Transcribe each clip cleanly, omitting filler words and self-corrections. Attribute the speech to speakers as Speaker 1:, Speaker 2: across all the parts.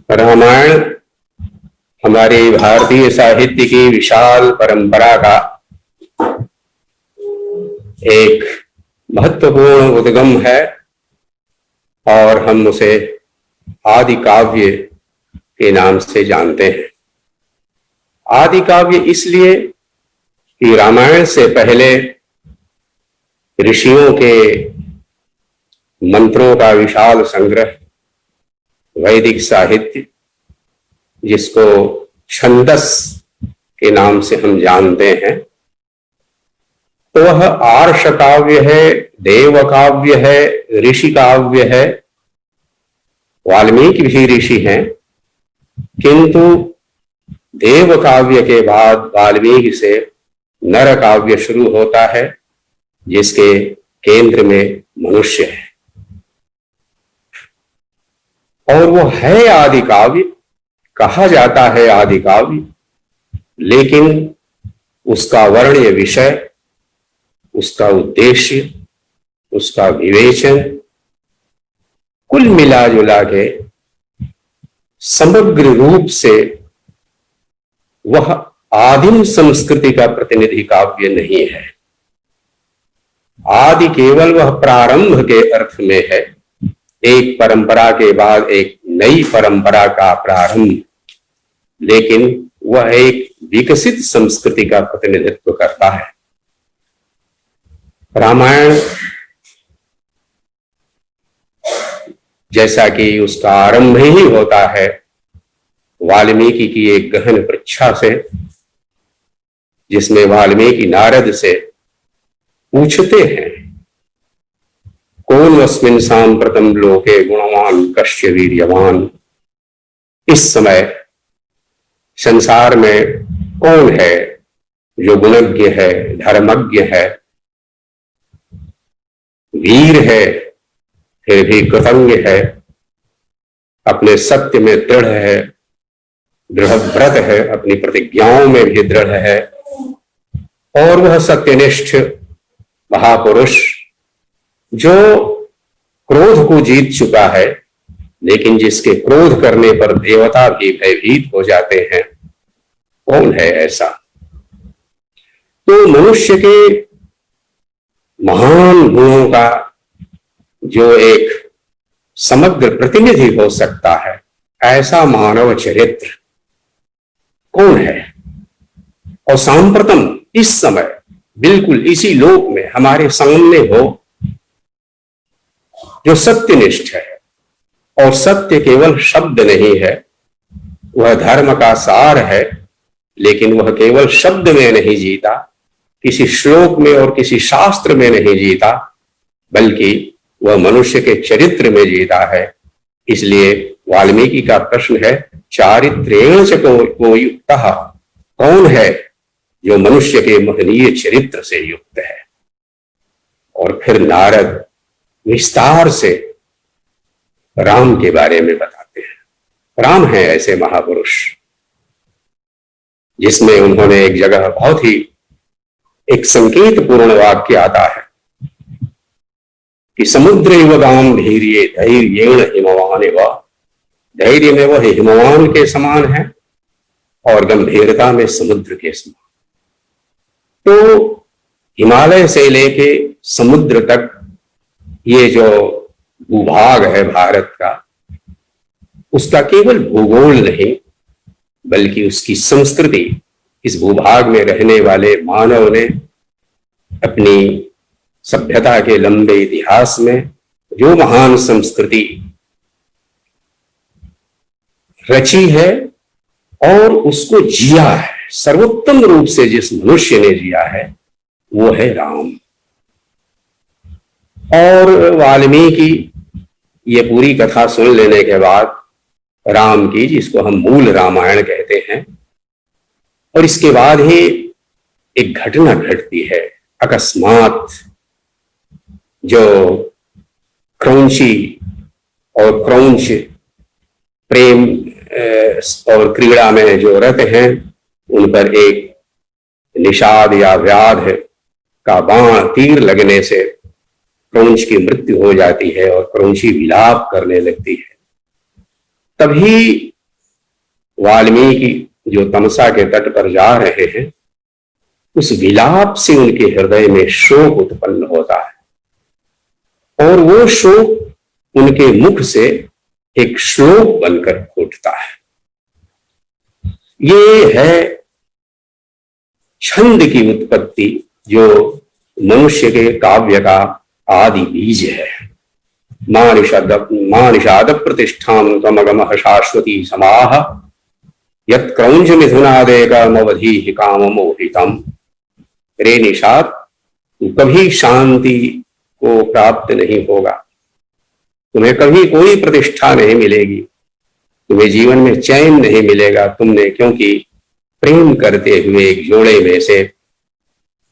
Speaker 1: रामायण हमारी भारतीय साहित्य की विशाल परंपरा का एक महत्वपूर्ण उद्गम है और हम उसे आदि काव्य के नाम से जानते हैं। आदि काव्य इसलिए कि रामायण से पहले ऋषियों के मंत्रों का विशाल संग्रह वैदिक साहित्य, जिसको छंदस के नाम से हम जानते हैं, तो वह आर्ष काव्य है, देव काव्य है, ऋषि काव्य है। वाल्मीकि भी ऋषि हैं, किंतु देव काव्य के बाद वाल्मीकि से नर काव्य शुरू होता है, जिसके केंद्र में मनुष्य है और वो है आदि काव्य, कहा जाता है आदि काव्य। लेकिन उसका वर्ण्य विषय, उसका उद्देश्य, उसका विवेचन कुल मिला जुला के समग्र रूप से वह आदिम संस्कृति का प्रतिनिधि काव्य नहीं है। आदि केवल वह प्रारंभ के अर्थ में है, एक परंपरा के बाद एक नई परंपरा का प्रारंभ, लेकिन वह एक विकसित संस्कृति का प्रतिनिधित्व करता है। रामायण जैसा कि उसका आरंभ ही होता है वाल्मीकि की एक गहन परीक्षा से, जिसमें वाल्मीकि नारद से पूछते हैं, कौन अस्मिन् सांप्रतम लोके गुणवान कस्य वीर्यवान। इस समय संसार में कौन है जो गुणज्ञ है, धर्मज्ञ है, वीर है, फिर भी कृतज्ञ है, अपने सत्य में दृढ़ है, दृढ़ व्रत है, अपनी प्रतिज्ञाओं में भी दृढ़ है, और वह सत्यनिष्ठ महापुरुष जो क्रोध को जीत चुका है, लेकिन जिसके क्रोध करने पर देवता भी भयभीत हो जाते हैं, कौन है ऐसा। तो मनुष्य के महान गुणों का जो एक समग्र प्रतिनिधि हो सकता है, ऐसा मानव चरित्र कौन है। और सांप्रतम इस समय बिल्कुल इसी लोक में हमारे सामने हो, जो सत्यनिष्ठ है। और सत्य केवल शब्द नहीं है, वह धर्म का सार है, लेकिन वह केवल शब्द में नहीं जीता, किसी श्लोक में और किसी शास्त्र में नहीं जीता, बल्कि वह मनुष्य के चरित्र में जीता है। इसलिए वाल्मीकि का प्रश्न है, चारित्रेण च को युक्तः, कौन है जो मनुष्य के महनीय चरित्र से युक्त है। और फिर नारद विस्तार से राम के बारे में बताते हैं। राम है ऐसे महापुरुष जिसमें उन्होंने एक जगह बहुत ही एक संकेत पूर्ण वाक्य आता है कि समुद्रैव गाम्भीर्ये धैर्येण हिमवानेव। धैर्य में वह हिमवान के समान है और गंभीरता में समुद्र के समान। तो हिमालय से लेके समुद्र तक ये जो भूभाग है भारत का, उसका केवल भूगोल नहीं बल्कि उसकी संस्कृति, इस भूभाग में रहने वाले मानव ने अपनी सभ्यता के लंबे इतिहास में जो महान संस्कृति रची है और उसको जिया है, सर्वोत्तम रूप से जिस मनुष्य ने जिया है, वो है राम। और वाल्मीकि ये पूरी कथा सुन लेने के बाद राम की, जिसको हम मूल रामायण कहते हैं, और इसके बाद ही एक घटना घटती है अकस्मात, जो क्रौंची और क्रौंच प्रेम और क्रीड़ा में जो रत हैं, उन पर एक निषाद या व्याध का बाण तीर लगने से क्रौंच की मृत्यु हो जाती है और क्रौंची विलाप करने लगती है। तभी वाल्मीकि जो तमसा के तट पर जा रहे हैं, उस विलाप से उनके हृदय में शोक उत्पन्न होता है और वो शोक उनके मुख से एक श्लोक बनकर फूटता है। ये है छंद की उत्पत्ति, जो मनुष्य के काव्य का आदि बीज है। मानिषाद प्रतिष्ठाम तमगम शाश्वती समाह यत् क्रौंच मिथुनादेकमवधि काम मोहितम। रे निषाद, तू कभी शांति को प्राप्त नहीं होगा, तुम्हें कभी कोई प्रतिष्ठा नहीं मिलेगी, तुम्हें जीवन में चैन नहीं मिलेगा। तुमने क्योंकि प्रेम करते हुए एक जोड़े में से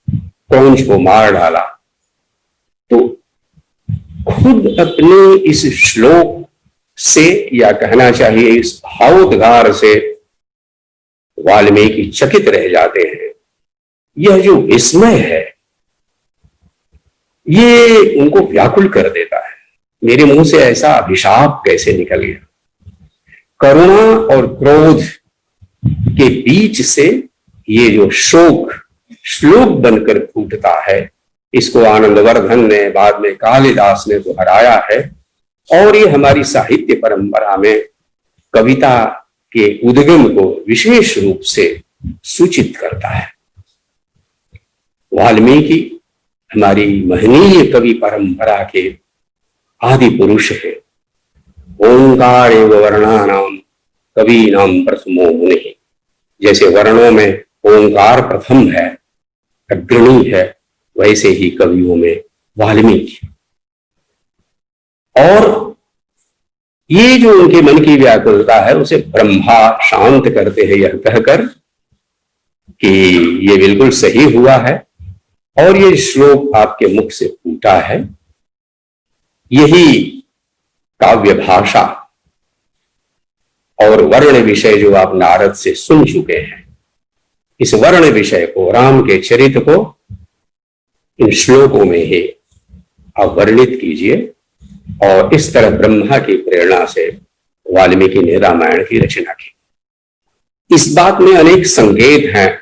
Speaker 1: क्रौंच को मार डाला। तो खुद अपने इस श्लोक से, या कहना चाहिए इस भावोद्गार से, वाल्मीकि चकित रह जाते हैं। यह जो विस्मय है, ये उनको व्याकुल कर देता है। मेरे मुंह से ऐसा अभिशाप कैसे निकल गया? करुणा और क्रोध के बीच से ये जो शोक श्लोक बनकर फूटता है, इसको आनंदवर्धन ने, बाद में कालिदास ने दोहराया है। और ये हमारी साहित्य परंपरा में कविता के उद्गम को विशेष रूप से सूचित करता है। वाल्मीकि हमारी महनीय कवि परंपरा के आदि पुरुष है। ओंकार एव वर्णानाम कवीनाम प्रथमो मुनिः। जैसे वर्णों में ओंकार प्रथम है, अग्रणी है, वैसे ही कवियों में वाल्मीकि। और ये जो उनके मन की व्याकुलता है, उसे ब्रह्मा शांत करते हैं यह कहकर कि ये बिल्कुल सही हुआ है और ये श्लोक आपके मुख से फूटा है। यही काव्य भाषा और वर्ण विषय जो आप नारद से सुन चुके हैं, इस वर्ण विषय को, राम के चरित्र को इन श्लोकों में ही आप वर्णित कीजिए। और इस तरह ब्रह्मा की प्रेरणा से वाल्मीकि ने रामायण की रचना की। इस बात में अनेक संकेत हैं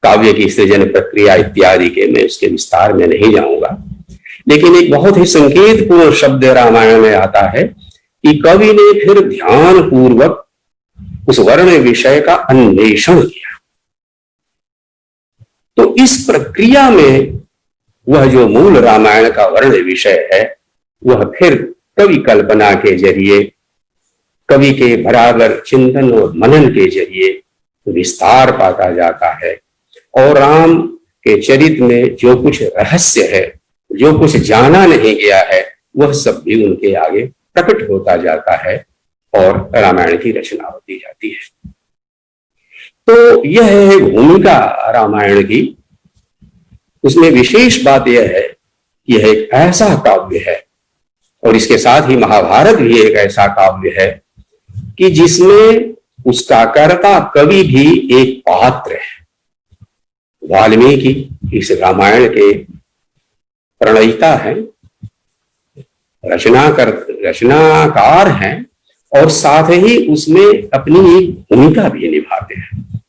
Speaker 1: काव्य की सृजन प्रक्रिया इत्यादि के, मैं उसके विस्तार में नहीं जाऊंगा। लेकिन एक बहुत ही संकेतपूर्ण शब्द रामायण में आता है कि कवि ने फिर ध्यान पूर्वक उस वर्ण विषय का अन्वेषण किया। तो इस प्रक्रिया में वह जो मूल रामायण का वर्ण विषय है, वह फिर कवि कल्पना के जरिए, कवि के बराबर चिंतन और मनन के जरिए विस्तार पाता जाता है। और राम के चरित्र में जो कुछ रहस्य है, जो कुछ जाना नहीं गया है, वह सब भी उनके आगे प्रकट होता जाता है और रामायण की रचना होती जाती है। तो यह है भूमिका रामायण की। उसमें विशेष बात यह है कि यह एक ऐसा काव्य है, और इसके साथ ही महाभारत भी एक ऐसा काव्य है कि जिसमें उसका कर्ता कवि भी एक पात्र है। वाल्मीकि इस रामायण के प्रणयिता हैं, रचनाकार हैं, और साथ ही उसमें अपनी एक भूमिका भी निभाते हैं।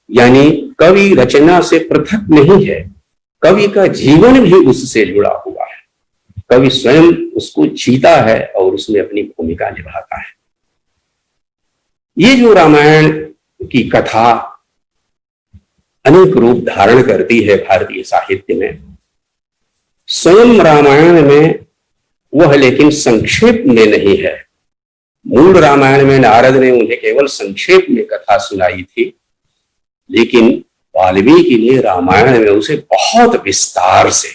Speaker 1: यानी कवि रचना से पृथक नहीं है, कवि का जीवन भी उससे जुड़ा हुआ है। कवि स्वयं उसको जीता है और उसमें अपनी भूमिका निभाता है। ये जो रामायण की कथा अनेक रूप धारण करती है भारतीय साहित्य में, स्वयं रामायण में वह लेकिन संक्षेप में नहीं है। मूल रामायण में नारद ने उन्हें केवल संक्षेप में कथा सुनाई थी, लेकिन वाल्मीकि ने रामायण में उसे बहुत विस्तार से,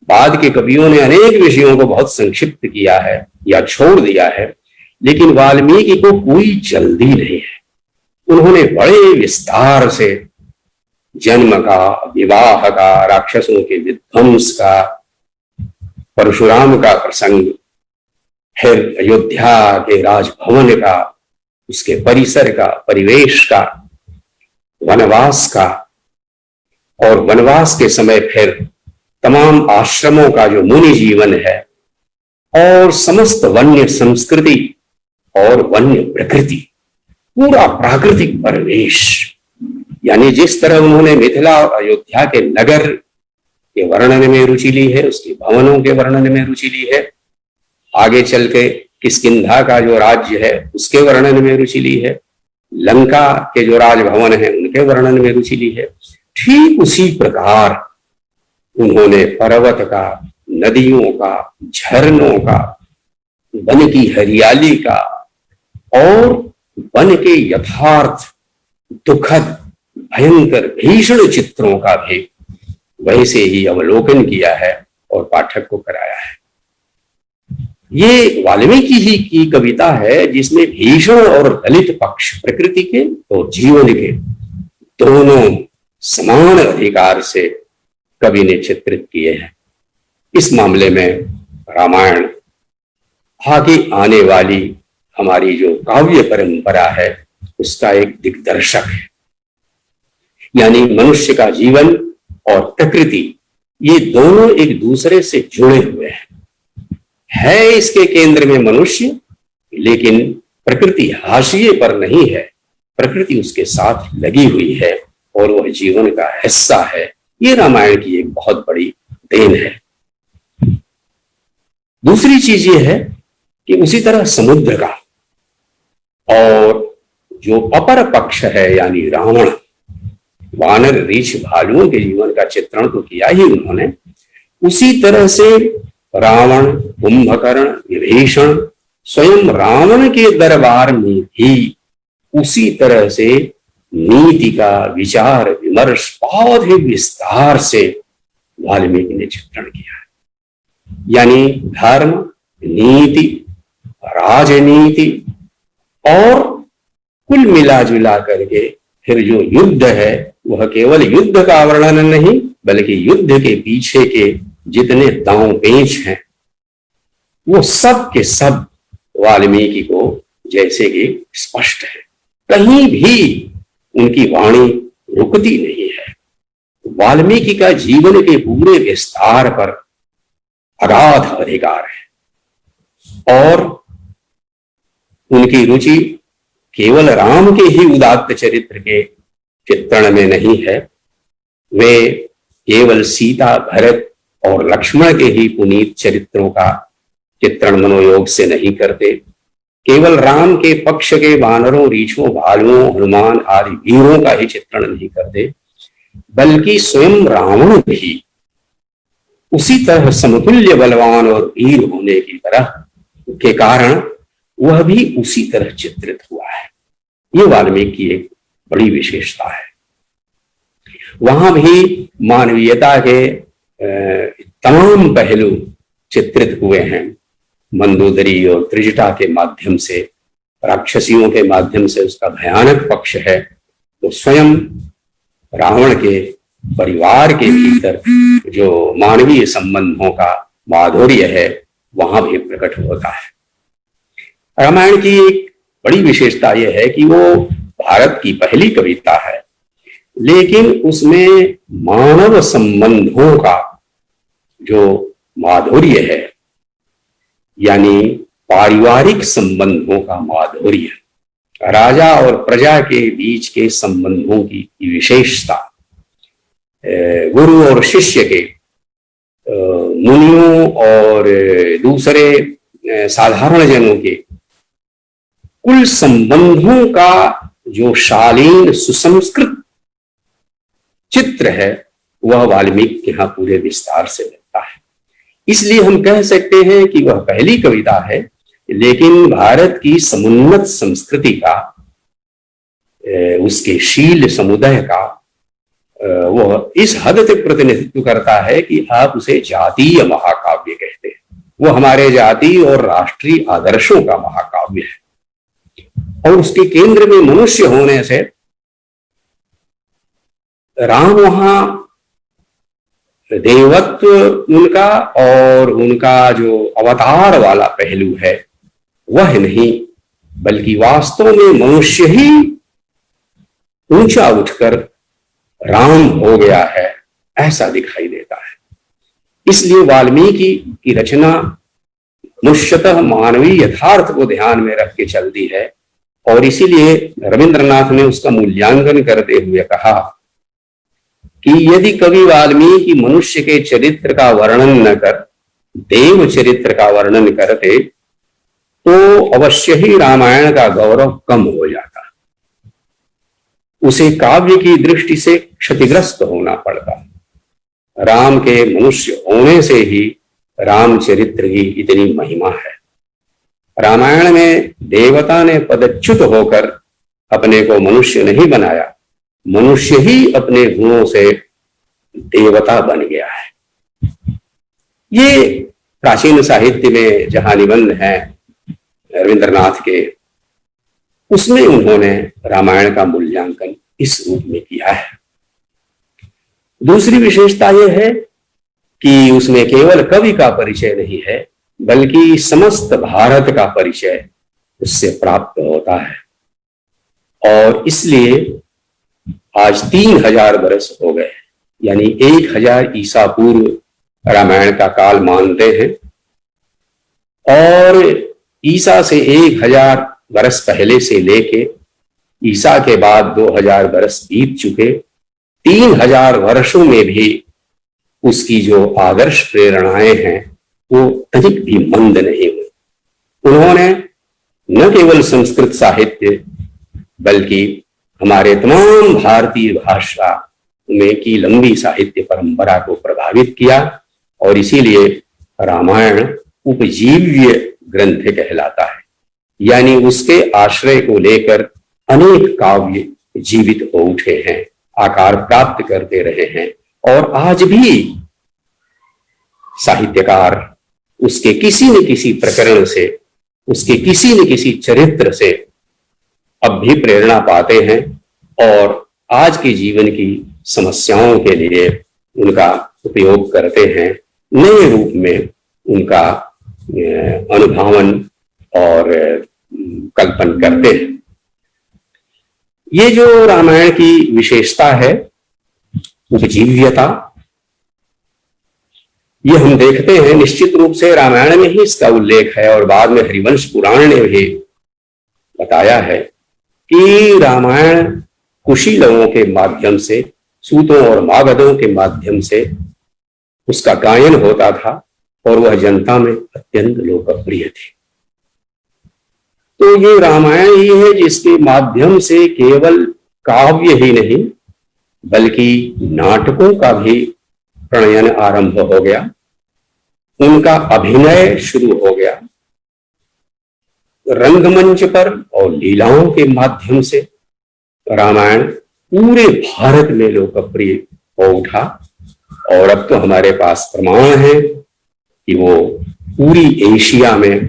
Speaker 1: बाद के कवियों ने अनेक विषयों को बहुत संक्षिप्त किया है या छोड़ दिया है, लेकिन वाल्मीकि को कोई जल्दी नहीं है। उन्होंने बड़े विस्तार से जन्म का, विवाह का, राक्षसों के विध्वंस का, परशुराम का प्रसंग, फिर अयोध्या के राजभवन का, उसके परिसर का, परिवेश का, वनवास का, और वनवास के समय फिर तमाम आश्रमों का जो मुनि जीवन है, और समस्त वन्य संस्कृति और वन्य प्रकृति, पूरा प्राकृतिक परिवेश, यानी जिस तरह उन्होंने मिथिला और अयोध्या के नगर के वर्णन में रुचि ली है, उसके भवनों के वर्णन में रुचि ली है, आगे चल के किष्किंधा का जो राज्य है उसके वर्णन में रुचि ली है, लंका के जो राजभवन है उनके वर्णन में रुचि ली है, ठीक उसी प्रकार उन्होंने पर्वत का, नदियों का, झरनों का, वन की हरियाली का और वन के यथार्थ दुखद भयंकर भीषण चित्रों का भी वैसे ही अवलोकन किया है और पाठक को कराया है। ये वाल्मीकि ही की कविता है जिसमें भीषण और दलित पक्ष, प्रकृति के और जीवन के दोनों समान अधिकार से कवि ने चित्रित किए हैं। इस मामले में रामायण आगे आने वाली हमारी जो काव्य परंपरा है उसका एक दिग्दर्शक है। यानी मनुष्य का जीवन और प्रकृति ये दोनों एक दूसरे से जुड़े हुए हैं। है इसके केंद्र में मनुष्य, लेकिन प्रकृति हाशिए पर नहीं है, प्रकृति उसके साथ लगी हुई है और वह जीवन का हिस्सा है। ये रामायण की एक बहुत बड़ी देन है। दूसरी चीज ये है कि उसी तरह समुद्र का और जो अपर पक्ष है यानी रावण, वानर, रीछ, भालुओं के जीवन का चित्रण तो किया ही उन्होंने, उसी तरह से रावण, कुंभकर्ण, विभीषण, स्वयं रावण के दरबार में भी उसी तरह से नीति का विचार विमर्श बहुत ही विस्तार से वाल्मीकि ने चित्रण किया है। यानी धर्म, नीति, राजनीति और कुल मिला जुला करके फिर जो युद्ध है वह केवल युद्ध का वर्णन नहीं, बल्कि युद्ध के पीछे के जितने दांव पेंच हैं वो सब के सब वाल्मीकि को जैसे कि स्पष्ट है। कहीं भी उनकी वाणी रुकती नहीं है। वाल्मीकि का जीवन के पूरे विस्तार पर अगाध अधिकार है और उनकी रुचि केवल राम के ही उदात्त चरित्र के चित्रण में नहीं है। वे केवल सीता, भरत और लक्ष्मण के ही पुनीत चरित्रों का चित्रण मनोयोग से नहीं करते, केवल राम के पक्ष के वानरों, रीछों, भालुओं, हनुमान आदि वीरों का ही चित्रण नहीं करते, बल्कि स्वयं रावण भी उसी तरह समतुल्य बलवान और वीर होने की तरह के कारण वह भी उसी तरह चित्रित हुआ है। ये वाल्मीकि की एक बड़ी विशेषता है। वहां भी मानवीयता के तमाम पहलू चित्रित हुए हैं। मंदोदरी और त्रिजटा के माध्यम से, राक्षसियों के माध्यम से उसका भयानक पक्ष है, तो स्वयं रावण के परिवार के भीतर जो मानवीय संबंधों का माधुर्य है वहां भी प्रकट होता है। रामायण की एक बड़ी विशेषता यह है कि वो भारत की पहली कविता है, लेकिन उसमें मानव संबंधों का जो माधुर्य है, यानी पारिवारिक संबंधों का माधुर्य, राजा और प्रजा के बीच के संबंधों की विशेषता, गुरु और शिष्य के, मुनियों और दूसरे साधारण जनों के कुल संबंधों का जो शालीन सुसंस्कृत चित्र है वह वाल्मीकि के यहाँ पूरे विस्तार से मिलता है। इसलिए हम कह सकते हैं कि वह पहली कविता है, लेकिन भारत की समुन्नत संस्कृति का, उसके शील समुदाय का वह इस हद तक प्रतिनिधित्व करता है कि आप उसे जातीय महाकाव्य कहते हैं। वो हमारे जाति और राष्ट्रीय आदर्शों का महाकाव्य है और उसके केंद्र में मनुष्य होने से राम वहां देवत्व उनका और उनका जो अवतार वाला पहलू है वह नहीं, बल्कि वास्तव में मनुष्य ही ऊंचा उठकर राम हो गया है, ऐसा दिखाई देता है। इसलिए वाल्मीकि की रचना मुख्यतः मानवीय यथार्थ को ध्यान में रख के चलती है और इसीलिए रविंद्रनाथ ने उसका मूल्यांकन करते हुए कहा कि यदि कवि वाल्मीकि मनुष्य के चरित्र का वर्णन न कर देव चरित्र का वर्णन करते तो अवश्य ही रामायण का गौरव कम हो जाता, उसे काव्य की दृष्टि से क्षतिग्रस्त होना पड़ता। राम के मनुष्य होने से ही रामचरित्र की इतनी महिमा है। रामायण में देवता ने पदच्युत होकर अपने को मनुष्य नहीं बनाया, मनुष्य ही अपने गुणों से देवता बन गया है। ये प्राचीन साहित्य में जहां निबंध हैं रविंद्रनाथ के, उसमें उन्होंने रामायण का मूल्यांकन इस रूप में किया है। दूसरी विशेषता यह है कि उसमें केवल कवि का परिचय नहीं है, बल्कि समस्त भारत का परिचय उससे प्राप्त होता है। और इसलिए आज 3000 वर्ष हो गए, यानी 1000 ईसा पूर्व रामायण का काल मानते हैं, और ईसा से 1000 वर्ष पहले से लेके ईसा के बाद 2000 वर्ष बीत चुके। 3000 वर्षों में भी उसकी जो आदर्श प्रेरणाएं हैं वो तनिक भी मंद नहीं हुई। उन्होंने न केवल संस्कृत साहित्य बल्कि हमारे तमाम भारतीय भाषा में की लंबी साहित्य परंपरा को प्रभावित किया, और इसीलिए रामायण उपजीव्य ग्रंथ कहलाता है। यानी उसके आश्रय को लेकर अनेक काव्य जीवित हो उठे हैं, आकार प्राप्त करते रहे हैं, और आज भी साहित्यकार उसके किसी न किसी प्रकरण से, उसके किसी न किसी चरित्र से अब भी प्रेरणा पाते हैं, और आज के जीवन की समस्याओं के लिए उनका उपयोग करते हैं, नए रूप में उनका अनुभावन और कल्पन करते हैं। ये जो रामायण की विशेषता है, उपजीव्यता, ये हम देखते हैं निश्चित रूप से रामायण में ही इसका उल्लेख है, और बाद में हरिवंश पुराण ने भी बताया है कि रामायण कुशीलवों के माध्यम से, सूतों और मागधों के माध्यम से उसका गायन होता था, और वह जनता में अत्यंत लोकप्रिय थे। तो ये रामायण ही है जिसके माध्यम से केवल काव्य ही नहीं बल्कि नाटकों का भी प्रणयन आरंभ हो गया, उनका अभिनय शुरू हो गया। रंगमंच पर और लीलाओं के माध्यम से रामायण पूरे भारत में लोकप्रिय हो उठा, और अब तो हमारे पास प्रमाण है कि वो पूरी एशिया में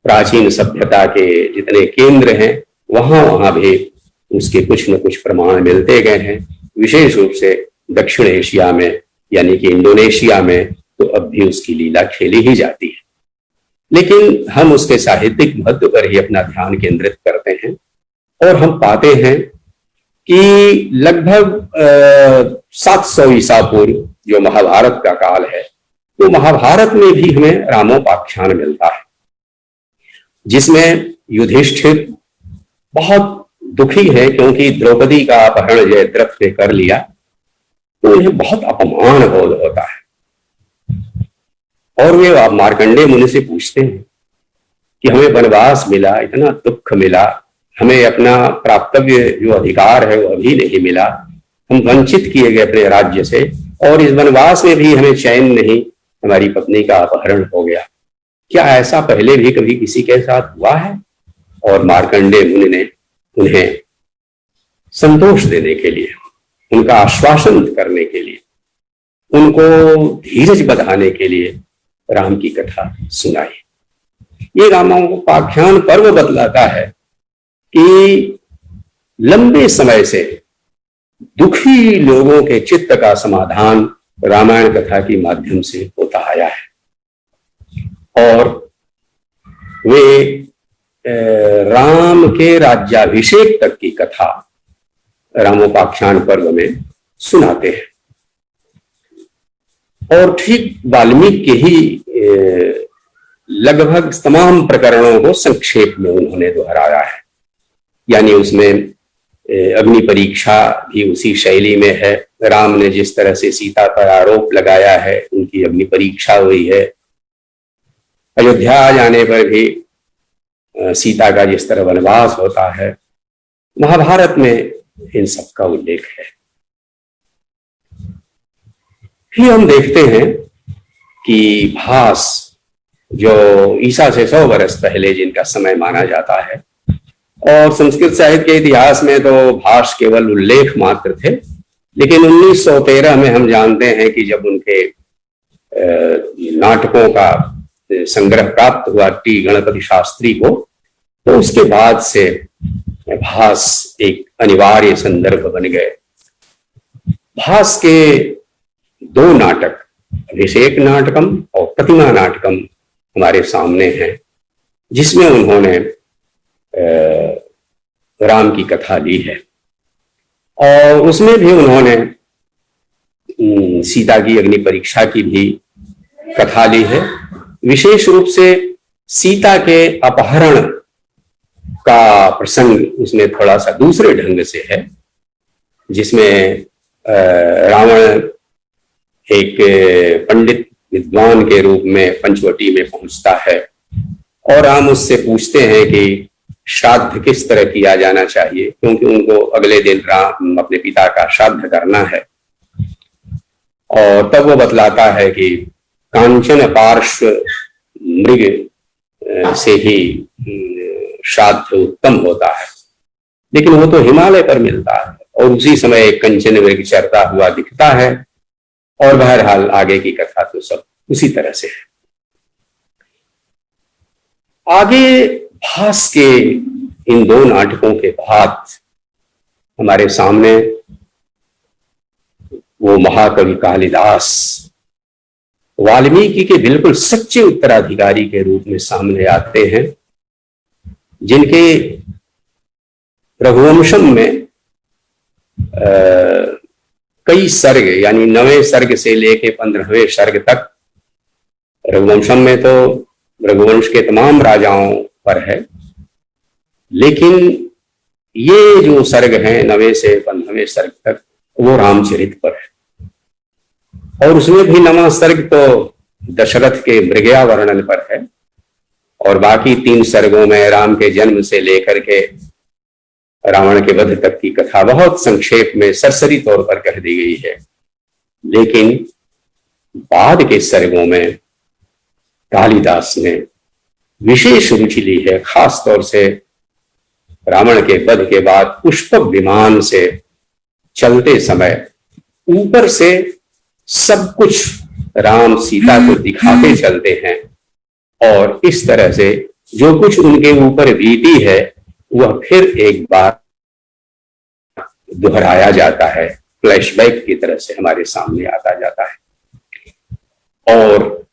Speaker 1: प्राचीन सभ्यता के जितने केंद्र हैं वहां भी उसके कुछ न कुछ प्रमाण मिलते गए हैं। विशेष रूप से दक्षिण एशिया में यानी कि इंडोनेशिया में तो अब भी उसकी लीला खेली ही जाती है, लेकिन हम उसके साहित्यिक महत्व पर ही अपना ध्यान केंद्रित करते हैं, और हम पाते हैं कि लगभग 700 ईसा पूर्व जो महाभारत का काल है, तो महाभारत में भी हमें रामोपाख्यान मिलता है, जिसमें युधिष्ठिर बहुत दुखी है क्योंकि द्रौपदी का अपहरण जयद्रथ ने कर लिया, तो उन्हें बहुत अपमान बोध होता है, और वे मार्कंडेय मुनि से पूछते हैं कि हमें वनवास मिला, इतना दुख मिला, हमें अपना प्राप्तव्य जो अधिकार है वो अभी नहीं मिला, हम वंचित किए गए अपने राज्य से, और इस वनवास में भी हमें चैन नहीं, हमारी पत्नी का अपहरण हो गया। क्या ऐसा पहले भी कभी किसी के साथ हुआ है? और मार्कंडेय मुनि ने उन्हें संतोष देने के लिए, उनका आश्वासन करने के लिए, उनको धीरज बधाने के लिए राम की कथा सुनाई। ये रामोपाख्यान पर्व बतलाता है कि लंबे समय से दुखी लोगों के चित्त का समाधान रामायण कथा के माध्यम से होता आया है, और वे राम के राज्याभिषेक तक की कथा रामोपाख्यान पर्व में सुनाते हैं। और ठीक वाल्मीकि के ही लगभग तमाम प्रकरणों को संक्षेप में उन्होंने दोहराया है। यानी उसमें अग्नि परीक्षा भी उसी शैली में है। राम ने जिस तरह से सीता पर आरोप लगाया है, उनकी अग्नि परीक्षा हुई है। अयोध्या आ जाने पर भी सीता का जिस तरह वनवास होता है, महाभारत में इन सब का उल्लेख है। फिर हम देखते हैं कि भास, जो ईसा से 100 वर्ष पहले जिनका समय माना जाता है, और संस्कृत साहित्य के इतिहास में तो भास केवल उल्लेख मात्र थे, लेकिन 1913 में हम जानते हैं कि जब उनके नाटकों का संग्रह प्राप्त हुआ टी गणपति शास्त्री को, तो उसके बाद से भास एक अनिवार्य संदर्भ बन गए। भास के 2 नाटक, अभिषेक नाटकम और प्रतिमा नाटकम हमारे सामने हैं, जिसमें उन्होंने राम की कथा ली है, और उसमें भी उन्होंने सीता की अग्नि परीक्षा की भी कथा ली है। विशेष रूप से सीता के अपहरण का प्रसंग उसमें थोड़ा सा दूसरे ढंग से है, जिसमें रावण एक पंडित विद्वान के रूप में पंचवटी में पहुंचता है, और राम उससे पूछते हैं कि श्राद्ध किस तरह किया जाना चाहिए, क्योंकि उनको अगले दिन राम अपने पिता का श्राद्ध करना है। और तब वो बतलाता है कि कांचन पार्श्व मृग से ही श्राद्ध उत्तम होता है, लेकिन वो तो हिमालय पर मिलता है, और उसी समय एक कंचन मृग चरता हुआ दिखता है, और बहरहाल आगे की कथा तो सब उसी तरह से है। आगे भास के इन 2 नाटकों के बाद हमारे सामने वो महाकवि कालिदास वाल्मीकि के बिल्कुल सच्चे उत्तराधिकारी के रूप में सामने आते हैं, जिनके रघुवंशम में कई सर्ग, यानी 9वें सर्ग से लेके 15वें सर्ग तक, रघुवंशम में तो रघुवंश के तमाम राजाओं पर है, लेकिन ये जो सर्ग हैं 9वें से 15वें सर्ग तक, वो रामचरित पर है। और उसमें भी 9वां सर्ग तो दशरथ के मृगया वर्णन पर है, और बाकी 3 सर्गों में राम के जन्म से लेकर के रावण के वध तक की कथा बहुत संक्षेप में सरसरी तौर पर कह दी गई है। लेकिन बाद के सर्गों में कालिदास ने विशेष रुचि ली है, खास तौर से रावण के वध के बाद पुष्पक विमान से चलते समय ऊपर से सब कुछ राम सीता को दिखाते चलते हैं, और इस तरह से जो कुछ उनके ऊपर बीती है वह फिर एक बार दोहराया जाता है, फ्लैशबैक की तरह से हमारे सामने आता जाता है। और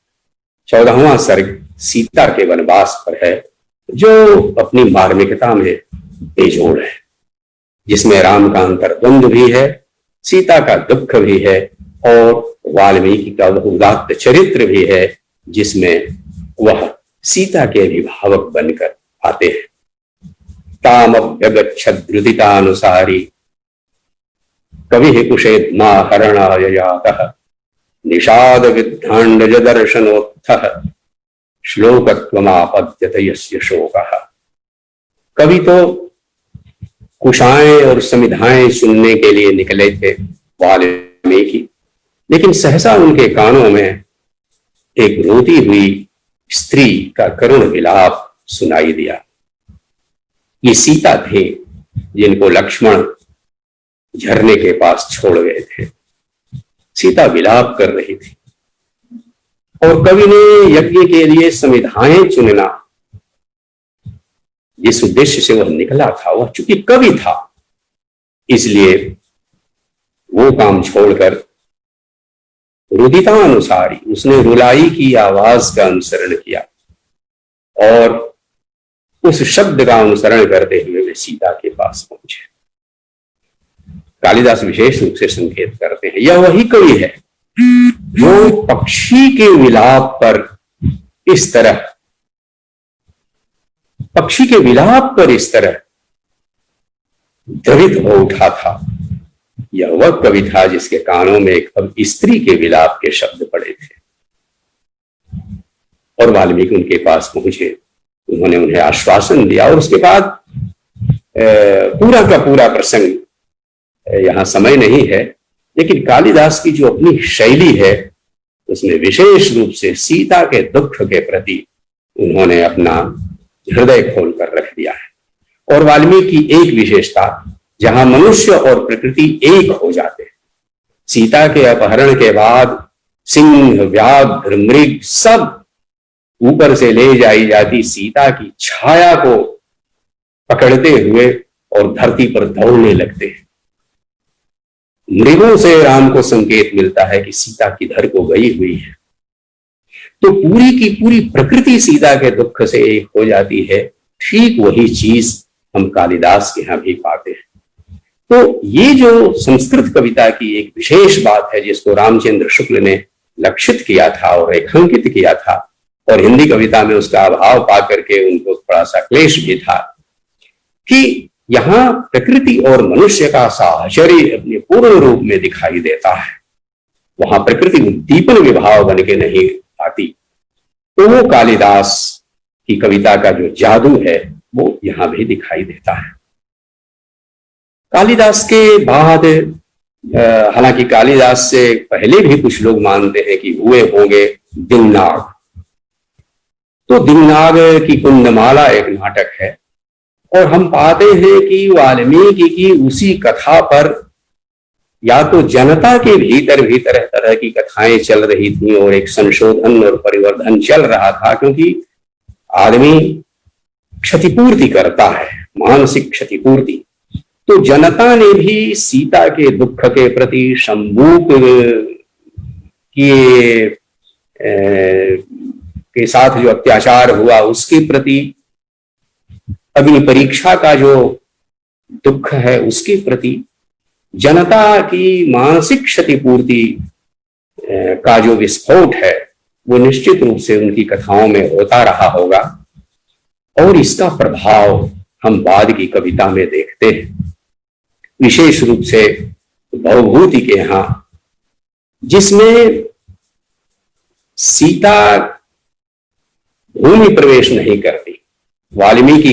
Speaker 1: 14वां सर्ग सीता के वनवास पर है, जो अपनी मार्मिकता में बेजोड़ है, जिसमें राम का अंतर्द्वंद भी है, सीता का दुख भी है, और वाल्मीकि का वह उदात्त चरित्र भी है, जिसमें वह सीता के अभिभावक बनकर आते हैं। तामभ्यगच्छद्रुदितानुसारी कविः कुशेद्मा हरणाय जातः निषाद विद्धाण्डज दर्शनोत्थः श्लोकत्वमापद्यत यस्य शोकः। कवि तो कुशाएं और समिधाएं सुनने के लिए निकले थे वाल्मीकि, लेकिन सहसा उनके कानों में एक रोती हुई स्त्री का करुण विलाप सुनाई दिया। ये सीता थे जिनको लक्ष्मण झरने के पास छोड़ गए थे। सीता विलाप कर रही थी, और कवि ने यज्ञ के लिए समिधाएं चुनना, जिस उद्देश्य से वह निकला था, वह चूंकि कवि था, इसलिए वो काम छोड़कर रुदितानुसारी, उसने रुलाई की आवाज का अनुसरण किया, और उस शब्द का अनुसरण करते हुए वे सीता के पास पहुंचे। कालिदास विशेष रूप से संकेत करते हैं, यह वही कवि है जो पक्षी के विलाप पर इस तरह द्रवित हो उठा था। यह वह कवि था जिसके कानों में एक अब स्त्री के विलाप के शब्द पड़े थे। और वाल्मीकि उनके पास पहुंचे, उन्होंने उन्हें आश्वासन दिया। और उसके बाद पूरा का पूरा प्रसंग, यहाँ समय नहीं है, लेकिन कालिदास की जो अपनी शैली है उसमें विशेष रूप से सीता के दुख के प्रति उन्होंने अपना हृदय खोलकर रख दिया है। और वाल्मीकि की एक विशेषता, जहां मनुष्य और प्रकृति एक हो जाते हैं। सीता के अपहरण के बाद सिंह, व्याघ्र, मृग सब ऊपर से ले जाई जाती सीता की छाया को पकड़ते हुए और धरती पर दौड़ने लगते हैं। मृगों से राम को संकेत मिलता है कि सीता किधर को गई हुई है। तो पूरी की पूरी प्रकृति सीता के दुख से एक हो जाती है। ठीक वही चीज हम कालिदास के यहां भी पाते हैं। तो ये जो संस्कृत कविता की एक विशेष बात है, जिसको रामचंद्र शुक्ल ने लक्षित किया था और रेखांकित किया था, और हिंदी कविता में उसका अभाव पा करके उनको थोड़ा सा क्लेश भी था, कि यहां प्रकृति और मनुष्य का साहचर्य अपने पूर्ण रूप में दिखाई देता है। वहां प्रकृति उद्दीपन विभाव बन के नहीं आती। तो वो कालिदास की कविता का जो जादू है वो यहां भी दिखाई देता है। कालिदास के बाद, हालांकि कालिदास से पहले भी कुछ लोग मानते हैं कि हुए होंगे दिन्नाग। तो दिन्नाग की कुंदमाला एक नाटक है, और हम पाते हैं कि वाल्मीकि की उसी कथा पर या तो जनता के भीतर भी तरह तरह की कथाएं चल रही थी और एक संशोधन और परिवर्धन चल रहा था, क्योंकि आदमी क्षतिपूर्ति करता है, मानसिक क्षतिपूर्ति। तो जनता ने भी सीता के दुख के प्रति, शंभू के साथ जो अत्याचार हुआ उसके प्रति, अग्नि परीक्षा का जो दुख है उसके प्रति, जनता की मानसिक क्षतिपूर्ति का जो विस्फोट है वो निश्चित रूप से उनकी कथाओं में होता रहा होगा। और इसका प्रभाव हम बाद की कविता में देखते हैं, विशेष रूप से भवभूति के यहां, जिसमें सीता भूमि प्रवेश नहीं करती। वाल्मीकि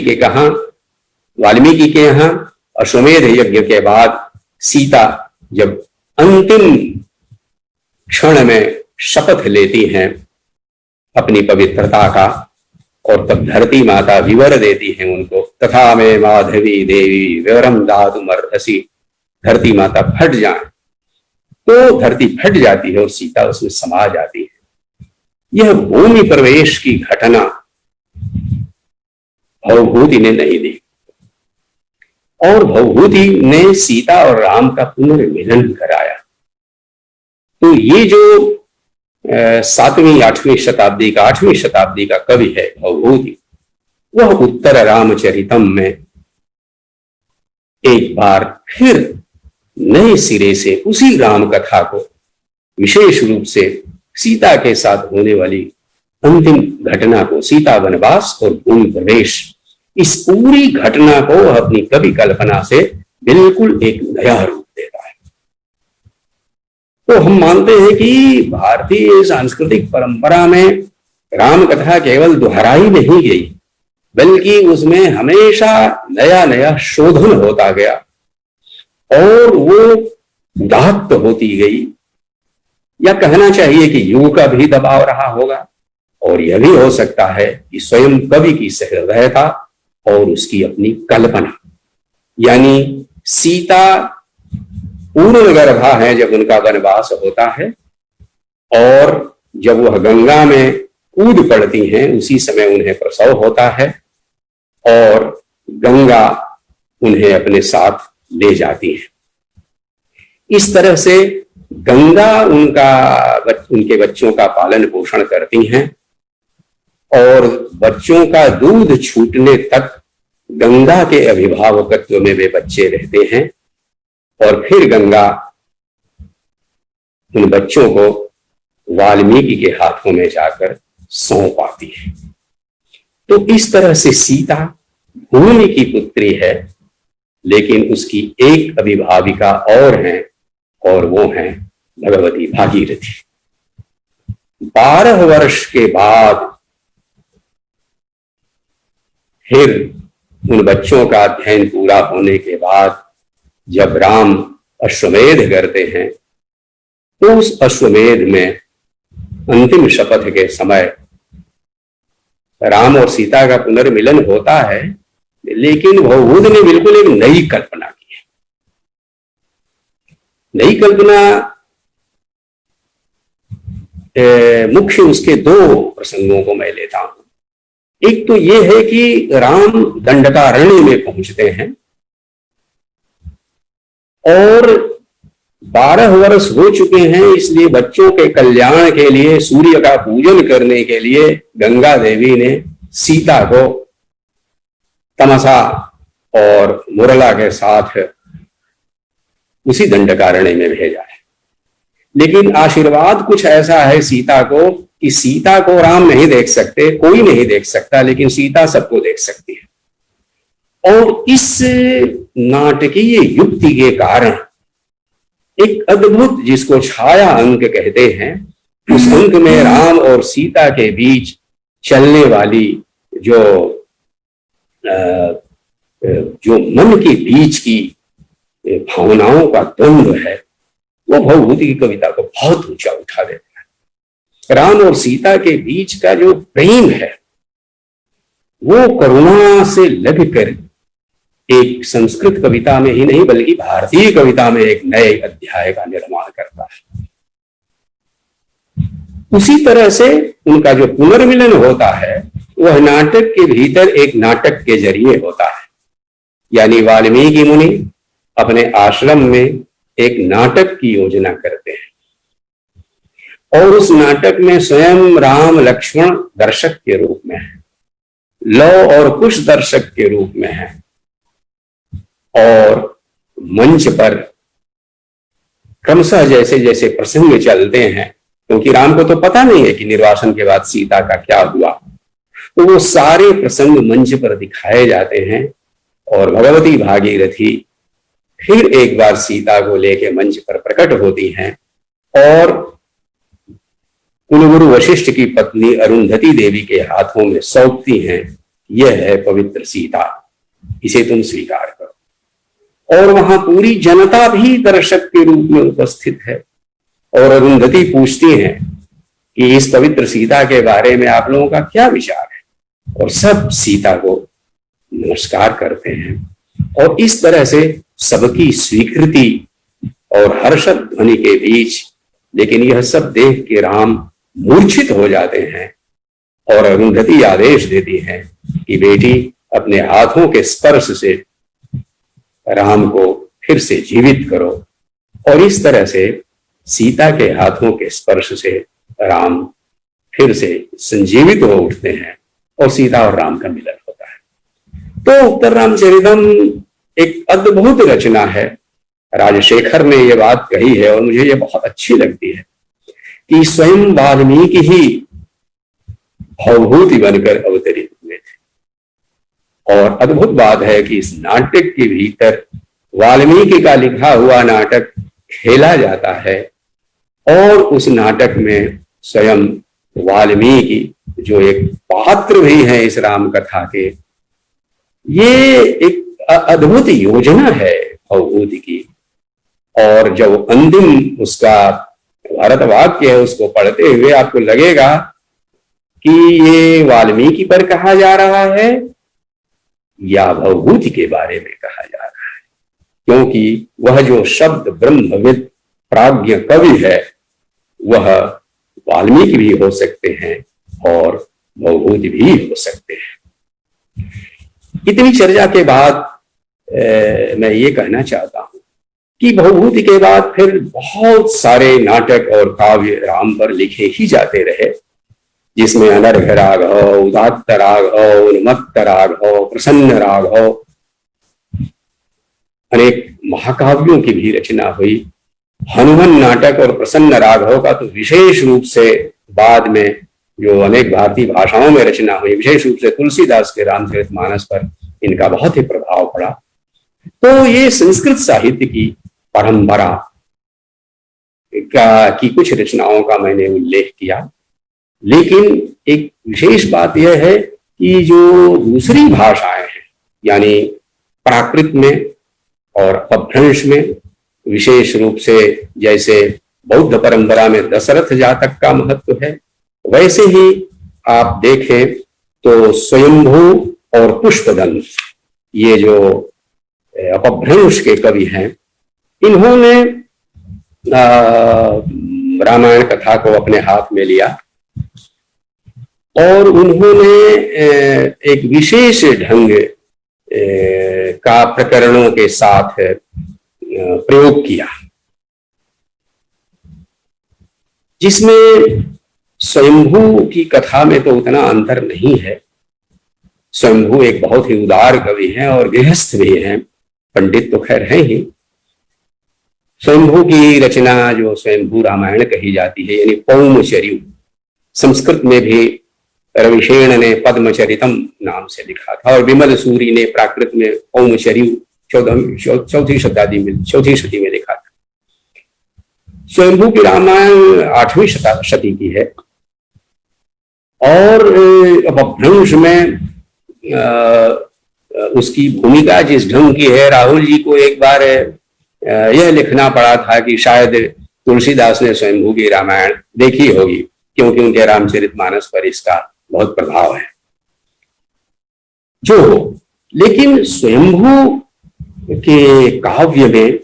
Speaker 1: के यहां अश्वमेध यज्ञ के बाद सीता जब अंतिम क्षण में शपथ लेती हैं अपनी पवित्रता का, और तब धरती माता विवर देती हैं उनको, तथा में माधवी देवी विवरम दातुमर्हसि, धरती माता फट जाए, तो धरती फट जाती है और सीता उसमें समा जाती है। यह भूमि प्रवेश की घटना भवभूति ने नहीं दी, और भवभूति ने सीता और राम का पुनर्मिलन कराया। तो ये जो 7वीं 8वीं शताब्दी का कवि है भवभूति, वह उत्तर रामचरितम में एक बार फिर नए सिरे से उसी राम कथा को, विशेष रूप से सीता के साथ होने वाली अंतिम घटना को, सीता वनवास और भूमि प्रवेश, इस पूरी घटना को अपनी कवि कल्पना से बिल्कुल एक नया रूप देता है। तो हम मानते हैं कि भारतीय सांस्कृतिक परंपरा में राम कथा केवल दोहराई नहीं गई, बल्कि उसमें हमेशा नया नया शोधन होता गया और वो उदात्त होती गई, या कहना चाहिए कि युग का भी दबाव रहा होगा। और यह भी हो सकता है कि स्वयं कवि की सहृदयता और उसकी अपनी कल्पना, यानी सीता पूर्ण गर्भा है जब उनका वनवास होता है, और जब वह गंगा में कूद पड़ती हैं उसी समय उन्हें प्रसव होता है और गंगा उन्हें अपने साथ ले जाती है। इस तरह से गंगा उनके बच्चों का पालन पोषण करती हैं, और बच्चों का दूध छूटने तक गंगा के अभिभावकत्व में वे बच्चे रहते हैं, और फिर गंगा उन बच्चों को वाल्मीकि के हाथों में जाकर सौंप आती है। तो इस तरह से सीता भूमि की पुत्री है, लेकिन उसकी एक अभिभाविका और हैं, और वो हैं भगवती भागीरथी। 12 वर्ष के बाद फिर उन बच्चों का अध्ययन पूरा होने के बाद जब राम अश्वमेध करते हैं, तो उस अश्वमेध में अंतिम शपथ के समय राम और सीता का पुनर्मिलन होता है, लेकिन भवभूत ने बिल्कुल एक नई कल्पना की है। नई कल्पना मुख्य उसके 2 प्रसंगों को मैं लेता हूं। एक तो यह है कि राम दंडकारण्य में पहुंचते हैं और 12 वर्ष हो चुके हैं, इसलिए बच्चों के कल्याण के लिए, सूर्य का पूजन करने के लिए गंगा देवी ने सीता को तमसा और मुरला के साथ उसी दंडकारण्य में भेजा है। लेकिन आशीर्वाद कुछ ऐसा है सीता को कि सीता को राम नहीं देख सकते, कोई नहीं देख सकता, लेकिन सीता सबको देख सकती है। और इस नाटकीय युक्ति के कारण एक अद्भुत, जिसको छाया अंक कहते हैं, उस अंक में राम और सीता के बीच चलने वाली जो मन के बीच की भावनाओं का द्वंद्व है, वो भवभूति की कविता को बहुत ऊंचा उठा देता है। राम और सीता के बीच का जो प्रेम है, वो करुणा से लगकर एक संस्कृत कविता में ही नहीं बल्कि भारतीय कविता में एक नए अध्याय का निर्माण करता है। उसी तरह से उनका जो पुनर्मिलन होता है, वह नाटक के भीतर एक नाटक के जरिए होता है। यानी वाल्मीकि मुनि अपने आश्रम में एक नाटक की योजना करते हैं और उस नाटक में स्वयं राम लक्ष्मण दर्शक के रूप में है, लव और कुश दर्शक के रूप में है, और मंच पर क्रमशः जैसे जैसे प्रसंग चलते हैं, क्योंकि राम को तो पता नहीं है कि निर्वासन के बाद सीता का क्या हुआ, तो वो सारे प्रसंग मंच पर दिखाए जाते हैं और भगवती भागीरथी फिर एक बार सीता को लेके मंच पर प्रकट होती हैं और कुलगुरु वशिष्ठ की पत्नी अरुंधति देवी के हाथों में सौंपती हैं, यह है पवित्र सीता, इसे तुम स्वीकार करो। और वहां पूरी जनता भी दर्शक के रूप में उपस्थित है और अरुंधति पूछती हैं कि इस पवित्र सीता के बारे में आप लोगों का क्या विचार है, और सब सीता को नमस्कार करते हैं। और इस तरह से सबकी स्वीकृति और हर्षद ध्वनि के बीच, लेकिन यह सब देख के राम मूर्छित हो जाते हैं और अरुंधति आदेश देती है कि बेटी अपने हाथों के स्पर्श से राम को फिर से जीवित करो। और इस तरह से सीता के हाथों के स्पर्श से राम फिर से संजीवित हो उठते हैं और सीता और राम का मिलन होता है। तो उत्तर रामचरितम एक अद्भुत रचना है। राजशेखर ने यह बात कही है और मुझे यह बहुत अच्छी लगती है कि स्वयं वाल्मीकि ही भवभूति बनकर अवतरित हुए थे। और अद्भुत बात है कि इस नाटक के भीतर वाल्मीकि का लिखा हुआ नाटक खेला जाता है और उस नाटक में स्वयं वाल्मीकि जो एक पात्र भी है इस राम कथा के, ये एक अद्भुत योजना है भवभूति की। और जब अंतिम उसका भारत वाक्य है, उसको पढ़ते हुए आपको लगेगा कि ये वाल्मीकि पर कहा जा रहा है या भवभूति के बारे में कहा जा रहा है, क्योंकि वह जो शब्द ब्रह्मविद प्राज्ञ कवि है वह वाल्मीकि भी हो सकते हैं और भवभूति भी हो सकते हैं। इतनी चर्चा के बाद मैं ये कहना चाहता हूं कि भवभूति के बाद फिर बहुत सारे नाटक और काव्य राम पर लिखे ही जाते रहे, जिसमें अनर्घ राग हो, उदात्त राग हो, उन्मत्त राग हो, प्रसन्न राग हो, अनेक महाकाव्यों की भी रचना हुई। हनुमान नाटक और प्रसन्न राग हो का तो विशेष रूप से बाद में जो अनेक भारतीय भाषाओं में रचना हुई, विशेष रूप से तुलसीदास के रामचरितमानस पर इनका बहुत ही प्रभाव पड़ा। तो ये संस्कृत साहित्य की परंपरा की कुछ रचनाओं का मैंने उल्लेख किया। लेकिन एक विशेष बात यह है कि जो दूसरी भाषाएं हैं, यानी प्राकृत में और अपभ्रंश में, विशेष रूप से जैसे बौद्ध परंपरा में दशरथ जातक का महत्व है, वैसे ही आप देखें तो स्वयंभू और पुष्पदंत, ये जो अपभ्रंश के कवि हैं, इन्होंने रामायण कथा को अपने हाथ में लिया और उन्होंने एक विशेष ढंग का प्रकरणों के साथ प्रयोग किया, जिसमें स्वयंभू की कथा में तो उतना अंतर नहीं है। स्वयंभू एक बहुत ही उदार कवि हैं और गृहस्थ भी हैं, पंडित तो खैर हैं ही। स्वयंभू की रचना जो स्वयंभू रामायण कही जाती है, यानी पौमचर्यु, संस्कृत में भी रविशेन ने पद्मचरितम नाम से लिखा था और विमल सूरी ने प्राकृत में पौमचर्यु चौथी शती में लिखा था। स्वयंभू की रामायण 8वीं शती की है और अपभ्रंश में उसकी भूमिका जिस ढंग की है, राहुल जी को एक बार यह लिखना पड़ा था कि शायद तुलसीदास ने स्वयंभू की रामायण देखी होगी, क्योंकि उनके रामचरितमानस पर इसका बहुत प्रभाव है। जो हो, लेकिन स्वयंभू के काव्य में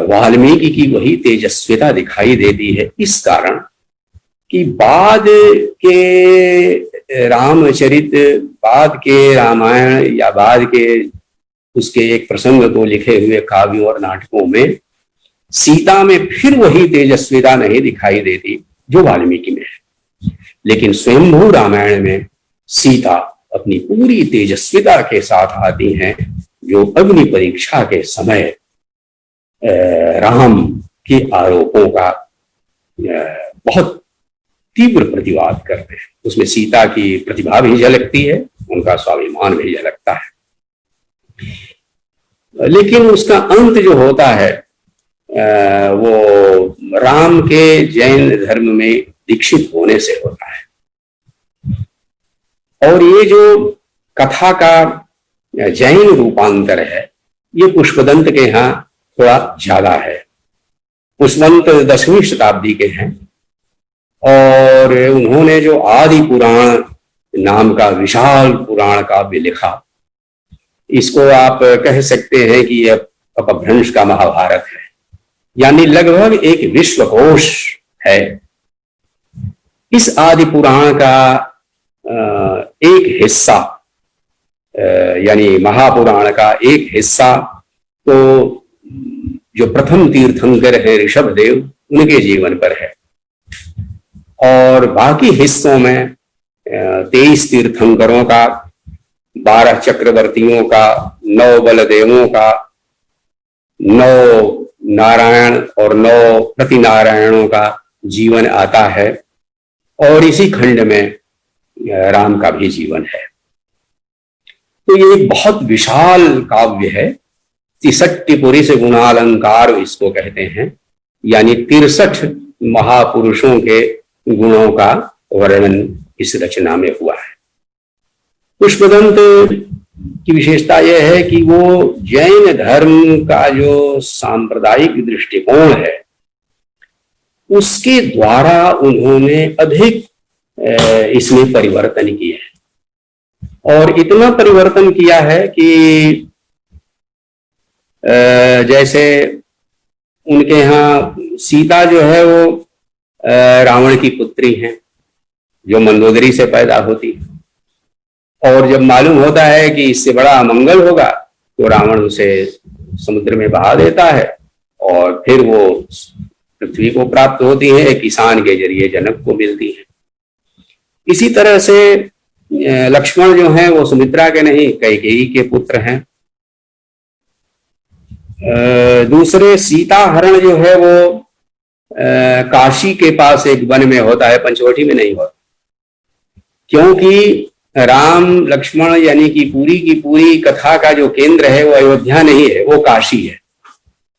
Speaker 1: वाल्मीकि की वही तेजस्विता दिखाई देती है, इस कारण कि बाद के रामचरित, बाद के रामायण या बाद के उसके एक प्रसंग को लिखे हुए काव्यों और नाटकों में सीता में फिर वही तेजस्विता नहीं दिखाई देती जो वाल्मीकि में है। लेकिन स्वयंभू रामायण में सीता अपनी पूरी तेजस्विता के साथ आती हैं, जो अग्नि परीक्षा के समय राम के आरोपों का बहुत तीव्र प्रतिवाद करते हैं। उसमें सीता की प्रतिभा भी झलकती है, उनका स्वाभिमान भी झलकता है। लेकिन उसका अंत जो होता है वो राम के जैन धर्म में दीक्षित होने से होता है। और ये जो कथा का जैन रूपांतर है, ये पुष्पदंत के यहाँ थोड़ा ज्यादा है। पुष्पदंत 10वीं शताब्दी के हैं और उन्होंने जो आदि पुराण नाम का विशाल पुराण काव्य लिखा, इसको आप कह सकते हैं कि यह अपभ्रंश का महाभारत है, यानी लगभग एक विश्वकोश है। इस आदि पुराण का एक हिस्सा, यानी महापुराण का एक हिस्सा तो जो प्रथम तीर्थंकर है ऋषभदेव, उनके जीवन पर है, और बाकी हिस्सों में 23 तीर्थंकरों का, 12 चक्रवर्तियों का, 9 बलदेवों का, 9 नारायण और 9 प्रतिनारायणों का जीवन आता है, और इसी खंड में राम का भी जीवन है। तो ये एक बहुत विशाल काव्य है। 63 पुरुष गुणालंकार इसको कहते हैं, यानी 63 महापुरुषों के गुणों का वर्णन इस रचना में हुआ है। पुष्पदंत की विशेषता यह है कि वो जैन धर्म का जो सांप्रदायिक दृष्टिकोण है, उसके द्वारा उन्होंने अधिक इसमें परिवर्तन किया है। और इतना परिवर्तन किया है कि जैसे उनके यहाँ सीता जो है वो रावण की पुत्री हैं, जो मंदोदरी से पैदा होती है, और जब मालूम होता है कि इससे बड़ा अमंगल होगा तो रावण उसे समुद्र में बहा देता है, और फिर वो पृथ्वी को प्राप्त होती है, किसान के जरिए जनक को मिलती है। इसी तरह से लक्ष्मण जो हैं वो सुमित्रा के नहीं, कैकेयी के पुत्र हैं। दूसरे सीता हरण जो है वो काशी के पास एक वन में होता है, पंचवटी में नहीं होता, क्योंकि राम लक्ष्मण यानी कि पूरी की पूरी कथा का जो केंद्र है वो अयोध्या नहीं है, वो काशी है।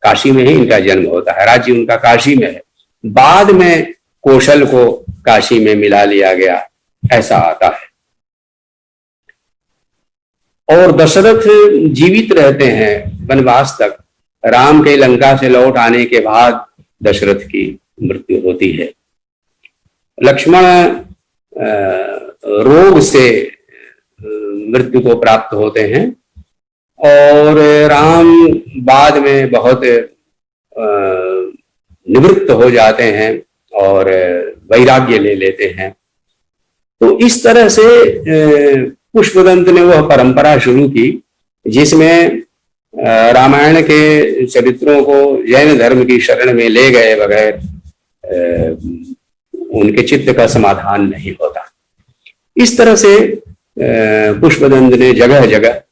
Speaker 1: काशी में ही इनका जन्म होता है, राज्य उनका काशी में है। बाद में कौशल को काशी में मिला लिया गया, ऐसा आता है। और दशरथ जीवित रहते हैं वनवास तक। राम के लंका से लौट आने के बाद दशरथ की मृत्यु होती है। लक्ष्मण रोग से मृत्यु को प्राप्त होते हैं और राम बाद में बहुत निवृत्त हो जाते हैं और वैराग्य ले लेते हैं। तो इस तरह से पुष्पदंत ने वह परंपरा शुरू की जिसमें रामायण के चरित्रों को जैन धर्म की शरण में ले गए बगैर उनके चित्त का समाधान नहीं होता। इस तरह से पुष्पदंत ने जगह जगह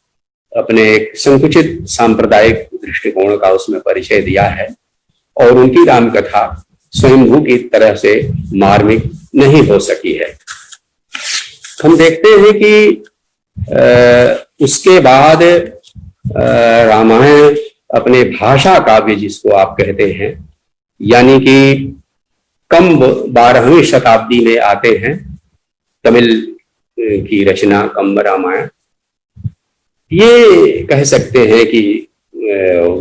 Speaker 1: अपने एक संकुचित सांप्रदायिक दृष्टिकोण का उसमें परिचय दिया है और उनकी राम कथा स्वयंभू की तरह से मार्मिक नहीं हो सकी है। हम देखते हैं कि उसके बाद रामायण अपने भाषा काव्य जिसको आप कहते हैं, यानी कि कम्ब 12वीं शताब्दी में आते हैं। तमिल की रचना कम्ब रामायण, ये कह सकते हैं कि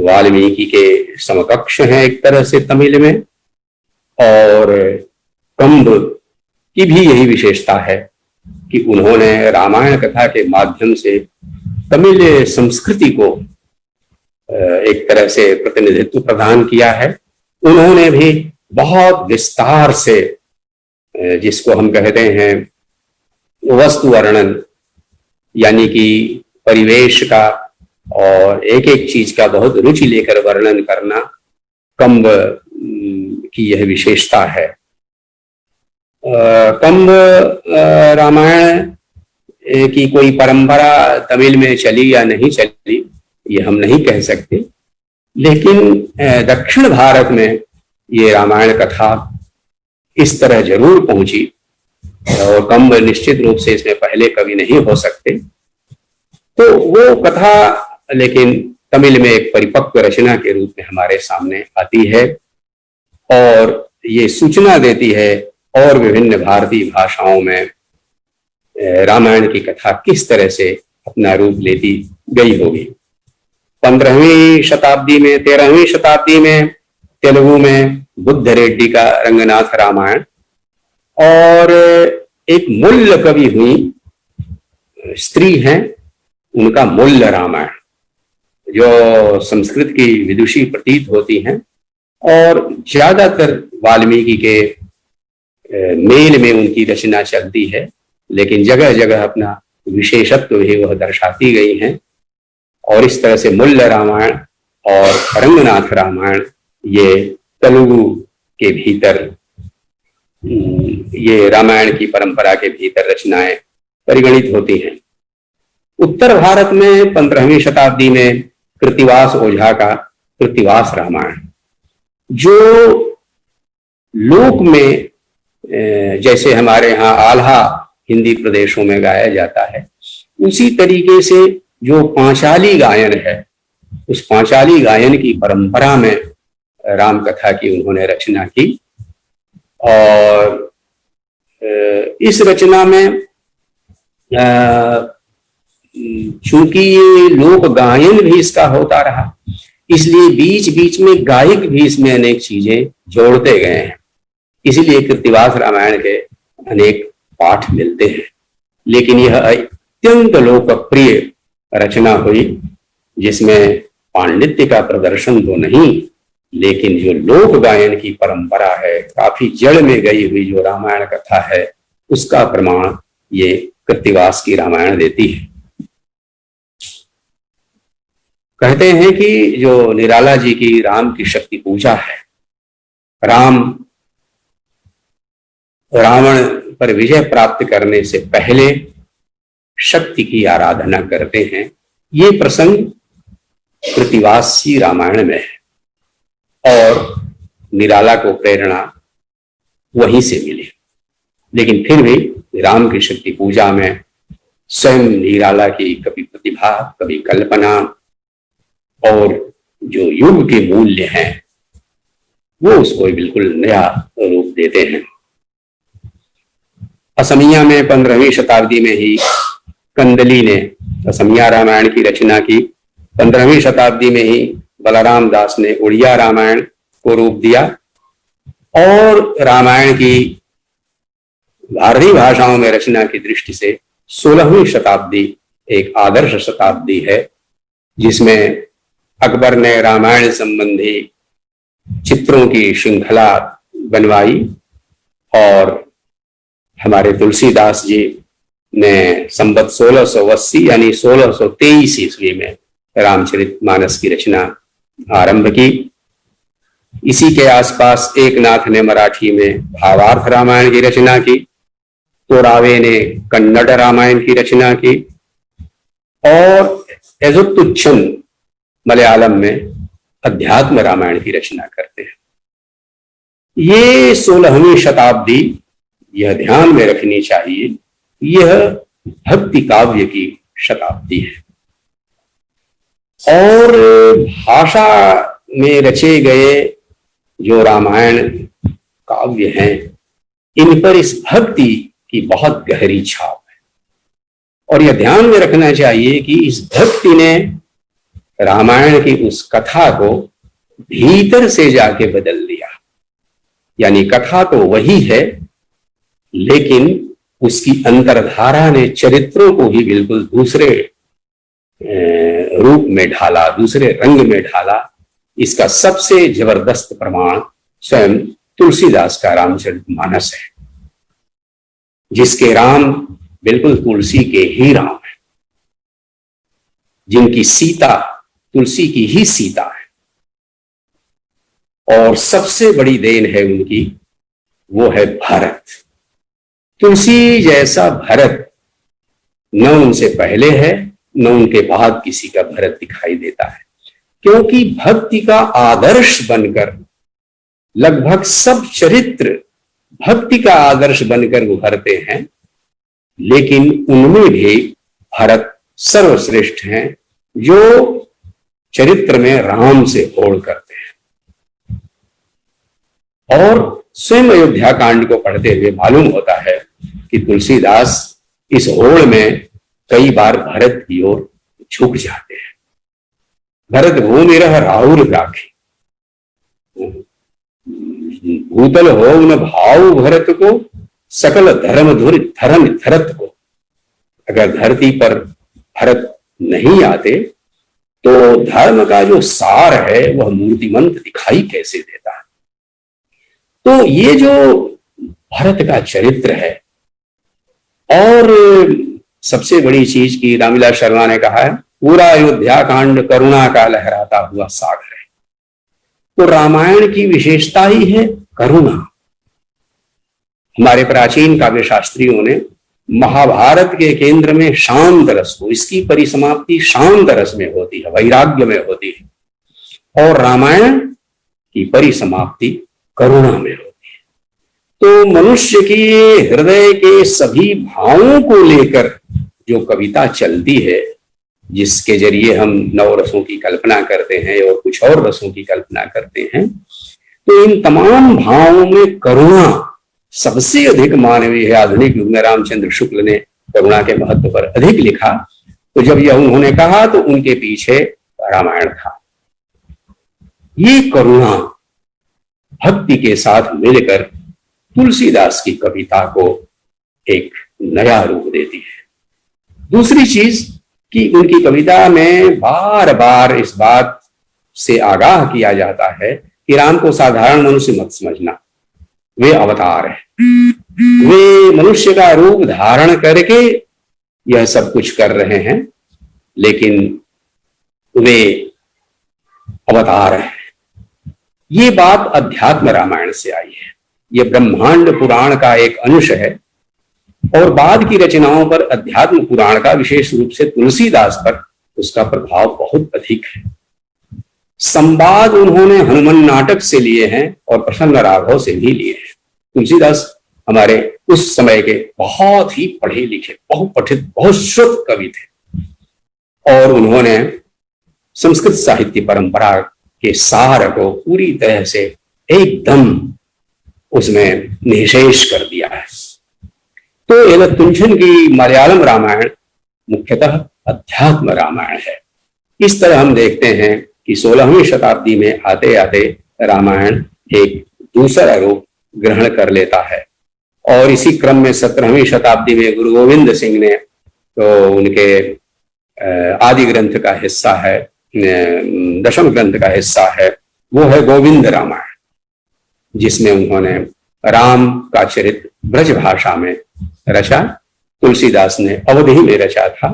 Speaker 1: वाल्मीकि के समकक्ष हैं एक तरह से तमिल में। और कम्ब की भी यही विशेषता है कि उन्होंने रामायण कथा के माध्यम से तमिल संस्कृति को एक तरह से प्रतिनिधित्व प्रदान किया है। उन्होंने भी बहुत विस्तार से जिसको हम कहते हैं वस्तु वर्णन, यानी कि परिवेश का और एक एक चीज का बहुत रुचि लेकर वर्णन करना कम्ब की यह विशेषता है। कम्ब रामायण की कोई परंपरा तमिल में चली या नहीं चली ये हम नहीं कह सकते, लेकिन दक्षिण भारत में ये रामायण कथा इस तरह जरूर पहुंची और कम्ब निश्चित रूप से इसमें पहले कवि नहीं हो सकते। तो वो कथा लेकिन तमिल में एक परिपक्व रचना के रूप में हमारे सामने आती है और ये सूचना देती है और विभिन्न भारतीय भाषाओं में रामायण की कथा किस तरह से अपना रूप लेती गई होगी। 15वीं शताब्दी में 13वीं शताब्दी में तेलुगु में बुद्ध रेड्डी का रंगनाथ रामायण और एक मुल्ल कवि हुई स्त्री हैं, उनका मुल्ल रामायण जो संस्कृत की विदुषी प्रतीत होती हैं और ज्यादातर वाल्मीकि के मेल में उनकी रचना चलती है, लेकिन जगह जगह अपना विशेषत्व भी वह दर्शाती गई हैं। और इस तरह से मुल्ल रामायण और रंगनाथ रामायण ये तेलुगु के भीतर, ये रामायण की परंपरा के भीतर रचनाएं परिगणित होती हैं। उत्तर भारत में 15वीं शताब्दी में कृतिवास ओझा का कृतिवास रामायण, जो लोक में जैसे हमारे यहाँ आल्हा हिंदी प्रदेशों में गाया जाता है, उसी तरीके से जो पांचाली गायन है, उस पांचाली गायन की परंपरा में राम कथा की उन्होंने रचना की। और इस रचना में चूंकि ये लोक गायन भी इसका होता रहा, इसलिए बीच बीच में गायक भी इसमें अनेक चीजें जोड़ते गए हैं। इसीलिए कृतिवास रामायण के अनेक पाठ मिलते हैं, लेकिन यह अत्यंत लोकप्रिय रचना हुई जिसमें पांडित्य का प्रदर्शन तो नहीं, लेकिन जो लोक गायन की परंपरा है, काफी जड़ में गई हुई जो रामायण कथा है, उसका प्रमाण ये कृतिवास की रामायण देती है। कहते हैं कि जो निराला जी की राम की शक्ति पूजा है, राम रावण पर विजय प्राप्त करने से पहले शक्ति की आराधना करते हैं, ये प्रसंग कृतिवासी रामायण में है और निराला को प्रेरणा वहीं से मिली। लेकिन फिर भी राम की शक्ति पूजा में स्वयं निराला की कभी प्रतिभा, कभी कल्पना, और जो युग के मूल्य हैं वो उसको बिल्कुल नया रूप देते हैं। असमिया में 15वीं शताब्दी में ही कंदली ने असमिया रामायण की रचना की। 15वीं शताब्दी में ही बलराम दास ने उड़िया रामायण को रूप दिया, और रामायण की भारतीय भाषाओं में रचना की दृष्टि से 16वीं शताब्दी एक आदर्श शताब्दी है, जिसमें अकबर ने रामायण संबंधी चित्रों की श्रृंखला बनवाई, और हमारे तुलसीदास जी ने संवत 1680 यानी 1623 ईस्वी में रामचरितमानस की रचना आरंभ की। इसी के आसपास एकनाथ ने मराठी में भावार्थ रामायण की रचना की, तोरावे ने कन्नड़ रामायण की रचना की, और एजुत्तुच्छन मलयालम में अध्यात्म रामायण की रचना करते हैं। ये 16वीं शताब्दी, यह ध्यान में रखनी चाहिए, यह भक्ति काव्य की शताब्दी है, और भाषा में रचे गए जो रामायण काव्य हैं, इन पर इस भक्ति की बहुत गहरी छाप है। और यह ध्यान में रखना चाहिए कि इस भक्ति ने रामायण की उस कथा को भीतर से जाके बदल दिया। यानी कथा तो वही है, लेकिन उसकी अंतर्धारा ने चरित्रों को ही बिल्कुल दूसरे रूप में ढाला, दूसरे रंग में ढाला। इसका सबसे जबरदस्त प्रमाण स्वयं तुलसीदास का रामचरितमानस है, जिसके राम बिल्कुल तुलसी के ही राम है, जिनकी सीता तुलसी की ही सीता है, और सबसे बड़ी देन है उनकी, वो है भरत। तुलसी जैसा भरत न उनसे पहले है, न उनके बाद किसी का भरत दिखाई देता है, क्योंकि भक्ति का आदर्श बनकर लगभग सब चरित्र भक्ति का आदर्श बनकर उभरते हैं, लेकिन उनमें भी भरत सर्वश्रेष्ठ हैं, जो चरित्र में राम से होड़ करते हैं। और स्वयं अयोध्या कांड को पढ़ते हुए मालूम होता है कि तुलसीदास इस होड़ में कई बार भरत की ओर झुक जाते हैं। भरत भूमि रह राहुल राखी, भूतल हो न भाव भरत को, सकल धर्म धर्म धरत को। अगर धरती पर भरत नहीं आते तो धर्म का जो सार है वह मूर्तिमंत दिखाई कैसे देता है। तो ये जो भरत का चरित्र है, और सबसे बड़ी चीज की रामविलास शर्मा ने कहा है, पूरा अयोध्या कांड करुणा का लहराता हुआ सागर है। तो रामायण की विशेषता ही है करुणा। हमारे प्राचीन काव्य शास्त्रियों ने महाभारत के केंद्र में शांत रस को, इसकी परिसमाप्ति शांत रस में होती है, वैराग्य में होती है, और रामायण की परिसमाप्ति करुणा में होती है। तो मनुष्य के हृदय के सभी भावों को लेकर जो कविता चलती है, जिसके जरिए हम नौ रसों की कल्पना करते हैं और कुछ और रसों की कल्पना करते हैं, तो इन तमाम भावों में करुणा सबसे अधिक मानवीय है। आधुनिक युग में रामचंद्र शुक्ल ने करुणा के महत्व पर अधिक लिखा, तो जब यह उन्होंने कहा तो उनके पीछे रामायण था। ये करुणा भक्ति के साथ मिलकर तुलसीदास की कविता को एक नया रूप देती है। दूसरी चीज कि उनकी कविता में बार बार इस बात से आगाह किया जाता है कि राम को साधारण मनुष्य मत समझना, वे अवतार है, वे मनुष्य का रूप धारण करके यह सब कुछ कर रहे हैं, लेकिन वे अवतार हैं। ये बात अध्यात्म रामायण से आई है। यह ब्रह्मांड पुराण का एक अंश है, और बाद की रचनाओं पर अध्यात्म पुराण का, विशेष रूप से तुलसीदास पर, उसका प्रभाव बहुत अधिक है। संवाद उन्होंने हनुमान नाटक से लिए हैं और प्रसन्न राघव से भी लिए हैं। तुलसीदास हमारे उस समय के बहुत ही पढ़े लिखे, बहुपठित, बहुत शुद्ध कवि थे और उन्होंने संस्कृत साहित्य परंपरा के सार को पूरी तरह से एकदम उसमें निःशेष कर दिया है। तो एलतुंचन की मलयालम रामायण मुख्यतः अध्यात्म रामायण है। इस तरह हम देखते हैं कि 16वीं शताब्दी में आते आते रामायण एक दूसरा रूप ग्रहण कर लेता है और इसी क्रम में 17वीं शताब्दी में गुरु गोविंद सिंह ने तो उनके आदि ग्रंथ का हिस्सा है, दशम ग्रंथ का हिस्सा है, वो है गोविंद रामायण, जिसमें उन्होंने राम का चरित्र ब्रज भाषा में रचा, तुलसीदास ने अवधी में रचा था।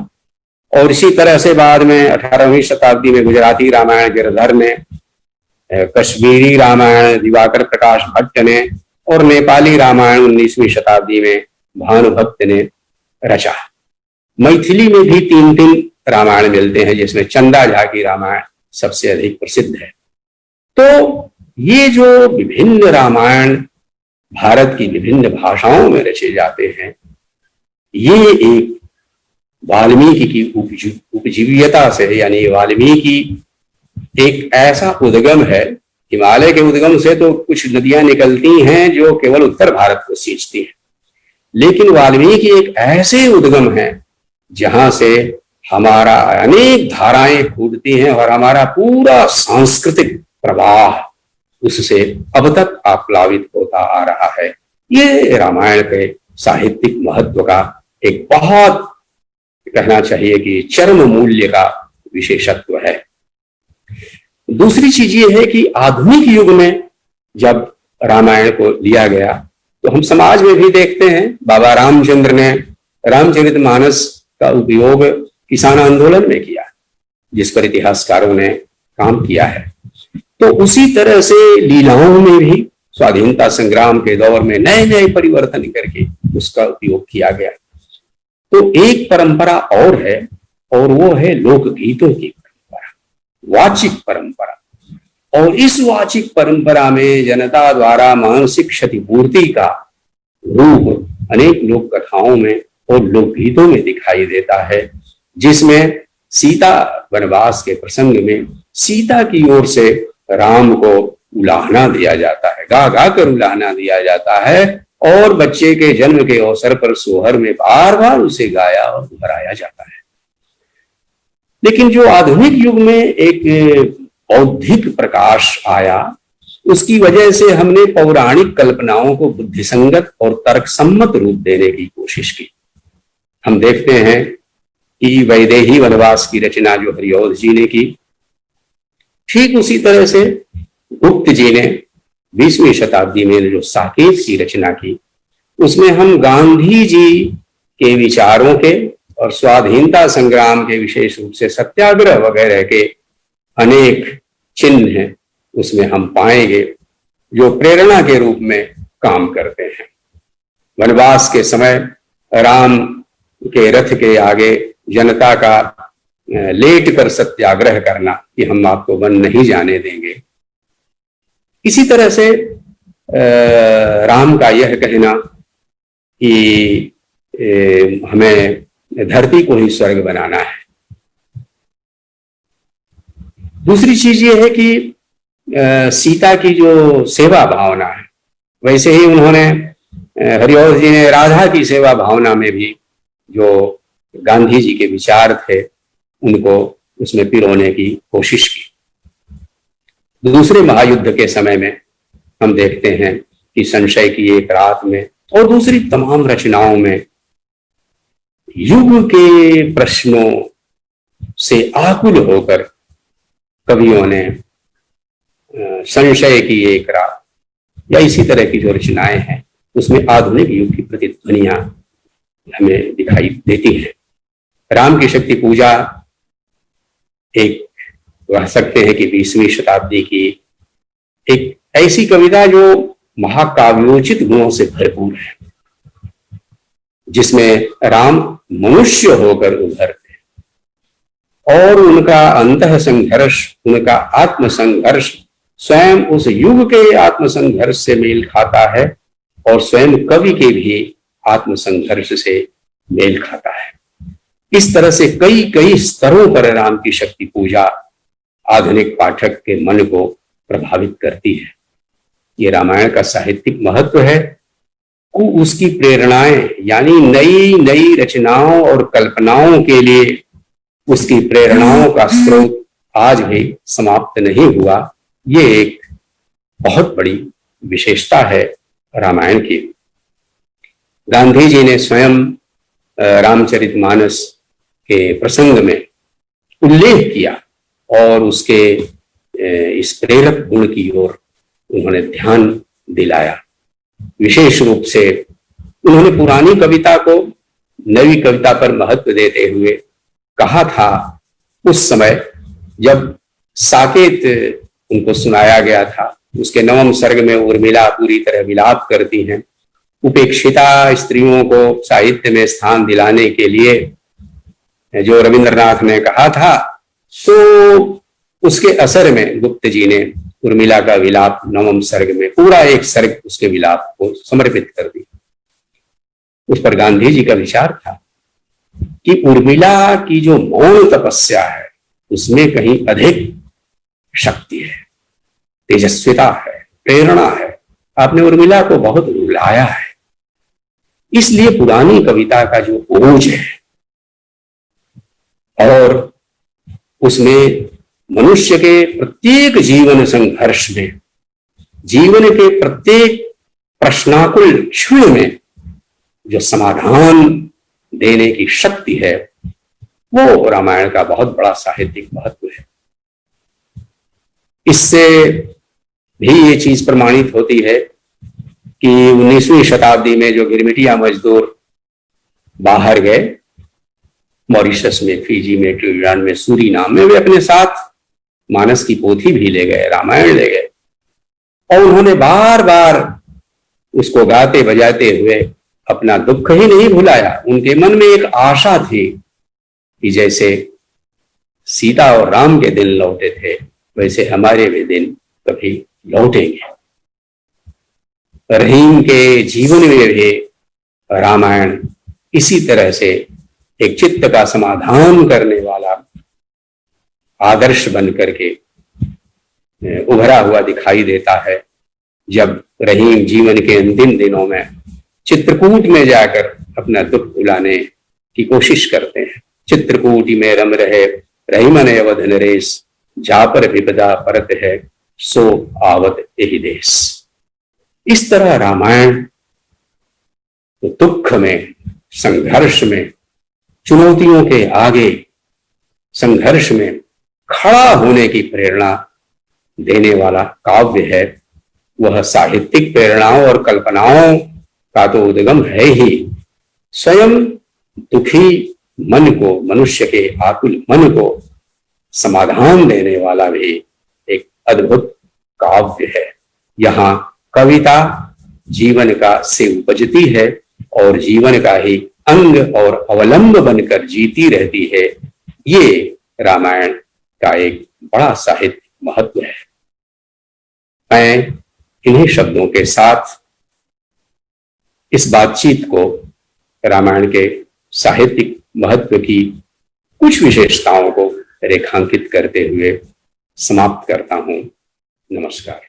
Speaker 1: और इसी तरह से बाद में 18वीं शताब्दी में गुजराती रामायण गिरधर ने, कश्मीरी रामायण दिवाकर प्रकाश भट्ट ने और नेपाली रामायण 19वीं शताब्दी में भानुभक्त ने रचा। मैथिली में भी 3 रामायण मिलते हैं, जिसमें चंदा झा की रामायण सबसे अधिक प्रसिद्ध है। तो ये जो विभिन्न रामायण भारत की विभिन्न भाषाओं में रचे जाते हैं, ये एक वाल्मीकि की उपजीव्यता से, यानी वाल्मीकि एक ऐसा उद्गम है, हिमालय के उद्गम से तो कुछ नदियां निकलती हैं जो केवल उत्तर भारत को सींचती हैं, लेकिन वाल्मीकि एक ऐसे उद्गम है जहां से हमारा अनेक धाराएं फूटती हैं और हमारा पूरा सांस्कृतिक प्रवाह उससे अब तक आप्लावित होता आ रहा है। ये रामायण के साहित्यिक महत्व का एक बहुत, कहना चाहिए कि चरम मूल्य का विशेषत्व है। दूसरी चीज ये है कि आधुनिक युग में जब रामायण को लिया गया तो हम समाज में भी देखते हैं, बाबा रामचंद्र ने रामचरितमानस का उपयोग किसान आंदोलन में किया, जिस पर इतिहासकारों ने काम किया है। तो उसी तरह से लीलाओं में भी स्वाधीनता संग्राम के दौर में नए नए परिवर्तन करके उसका उपयोग किया गया। तो एक परंपरा और है, और वो है लोकगीतों की परंपरा, वाचिक परंपरा। और इस वाचिक परंपरा में जनता द्वारा मानसिक क्षतिपूर्ति का रूप अनेक लोक कथाओं में और लोकगीतों में दिखाई देता है, जिसमें सीता वनवास के प्रसंग में सीता की ओर से राम को उलाहना दिया जाता है, गा गा कर उलाहना दिया जाता है, और बच्चे के जन्म के अवसर पर सोहर में बार बार उसे गाया और दोहराया जाता है। लेकिन जो आधुनिक युग में एक बौद्धिक प्रकाश आया, उसकी वजह से हमने पौराणिक कल्पनाओं को बुद्धिसंगत और तर्कसम्मत रूप देने की कोशिश की। हम देखते हैं कि वैदेही वनवास की रचना जो हरिऔध जी ने की, ठीक उसी तरह से गुप्त जी ने 20वीं शताब्दी में जो साकेत की रचना की, उसमें हम गांधी जी के विचारों के और स्वाधीनता संग्राम के, विशेष रूप से सत्याग्रह वगैरह के अनेक चिन्ह हैं, उसमें हम पाएंगे जो प्रेरणा के रूप में काम करते हैं। वनवास के समय राम के रथ के आगे जनता का लेट कर सत्याग्रह करना कि हम आपको वन नहीं जाने देंगे। इसी तरह से राम का यह कहना कि हमें धरती को ही स्वर्ग बनाना है। दूसरी चीज ये है कि सीता की जो सेवा भावना है, वैसे ही उन्होंने, हरिऔध जी ने राधा की सेवा भावना में भी जो गांधी जी के विचार थे उनको उसमें पिरोने की कोशिश की। दूसरे महायुद्ध के समय में हम देखते हैं कि संशय की एक रात में और दूसरी तमाम रचनाओं में युग के प्रश्नों से आकुल होकर कवियों ने संशय की एक रात या इसी तरह की जो रचनाएं हैं उसमें आधुनिक युग की प्रतिध्वनियां हमें दिखाई देती हैं। राम की शक्ति पूजा एक कह सकते हैं कि 20वीं शताब्दी की एक ऐसी कविता जो महाकाव्योचित गुणों से भरपूर है, जिसमें राम मनुष्य होकर उभरते और उनका अंतः संघर्ष, उनका आत्म संघर्ष स्वयं उस युग के आत्म संघर्ष से मेल खाता है और स्वयं कवि के भी आत्मसंघर्ष से मेल खाता है। इस तरह से कई कई स्तरों पर राम की शक्ति पूजा आधुनिक पाठक के मन को प्रभावित करती है। ये रामायण का साहित्यिक महत्व है कि उसकी प्रेरणाएं यानी नई नई रचनाओं और कल्पनाओं के लिए उसकी प्रेरणाओं का स्रोत आज भी समाप्त नहीं हुआ। ये एक बहुत बड़ी विशेषता है रामायण की। गांधी जी ने स्वयं रामचरितमानस के प्रसंग में उल्लेख किया और उसके इस प्रेरक गुण की ओर उन्होंने ध्यान दिलाया। विशेष रूप से उन्होंने पुरानी कविता को नई कविता पर महत्व देते हुए कहा था, उस समय जब साकेत उनको सुनाया गया था, उसके 9वें सर्ग में उर्मिला पूरी तरह विलाप करती हैं। उपेक्षिता स्त्रियों को साहित्य में स्थान दिलाने के लिए जो रविंद्रनाथ ने कहा था, तो उसके असर में गुप्त जी ने उर्मिला का विलाप 9वें सर्ग में पूरा एक सर्ग उसके विलाप को समर्पित कर दिया। उस पर गांधी जी का विचार था कि उर्मिला की जो मौन तपस्या है उसमें कहीं अधिक शक्ति है, तेजस्विता है, प्रेरणा है। आपने उर्मिला को बहुत रुलाया है, इसलिए पुरानी कविता का जो ओज है और उसमें मनुष्य के प्रत्येक जीवन संघर्ष में, जीवन के प्रत्येक प्रश्नाकुल क्षण में जो समाधान देने की शक्ति है, वो रामायण का बहुत बड़ा साहित्यिक महत्व है। इससे भी ये चीज प्रमाणित होती है कि 19वीं शताब्दी में जो गिरमिटिया मजदूर बाहर गए, मॉरिशस में, फिजी में, ट्रिनिडाद में, सूरीनाम में, वे अपने साथ मानस की पोथी भी ले गए, रामायण ले गए और उन्होंने बार बार उसको गाते बजाते हुए अपना दुख ही नहीं भुलाया। उनके मन में एक आशा थी कि जैसे सीता और राम के दिन लौटे थे, वैसे हमारे भी दिन कभी लौटेंगे। रहीम के जीवन में भी रामायण इसी तरह से एक चित्त का समाधान करने वाला आदर्श बन करके उभरा हुआ दिखाई देता है। जब रहीम जीवन के अंतिम दिनों में चित्रकूट में जाकर अपना दुख भुलाने की कोशिश करते हैं। चित्रकूटी में रम रहे रहीमन अवध नरेश, जा पर विपदा परत है, सो आवत यही देश। इस तरह रामायण दुख में, संघर्ष में, चुनौतियों के आगे संघर्ष में खड़ा होने की प्रेरणा देने वाला काव्य है। वह साहित्यिक प्रेरणाओं और कल्पनाओं का तो उद्गम है ही, स्वयं दुखी मन को, मनुष्य के आकुल मन को समाधान देने वाला भी एक अद्भुत काव्य है। यहाँ कविता जीवन का से उपजती है और जीवन का ही अंग और अवलंब बनकर जीती रहती है। ये रामायण का एक बड़ा साहित्यिक महत्व है। मैं इन्हीं शब्दों के साथ इस बातचीत को रामायण के साहित्यिक महत्व की कुछ विशेषताओं को रेखांकित करते हुए समाप्त करता हूं। नमस्कार।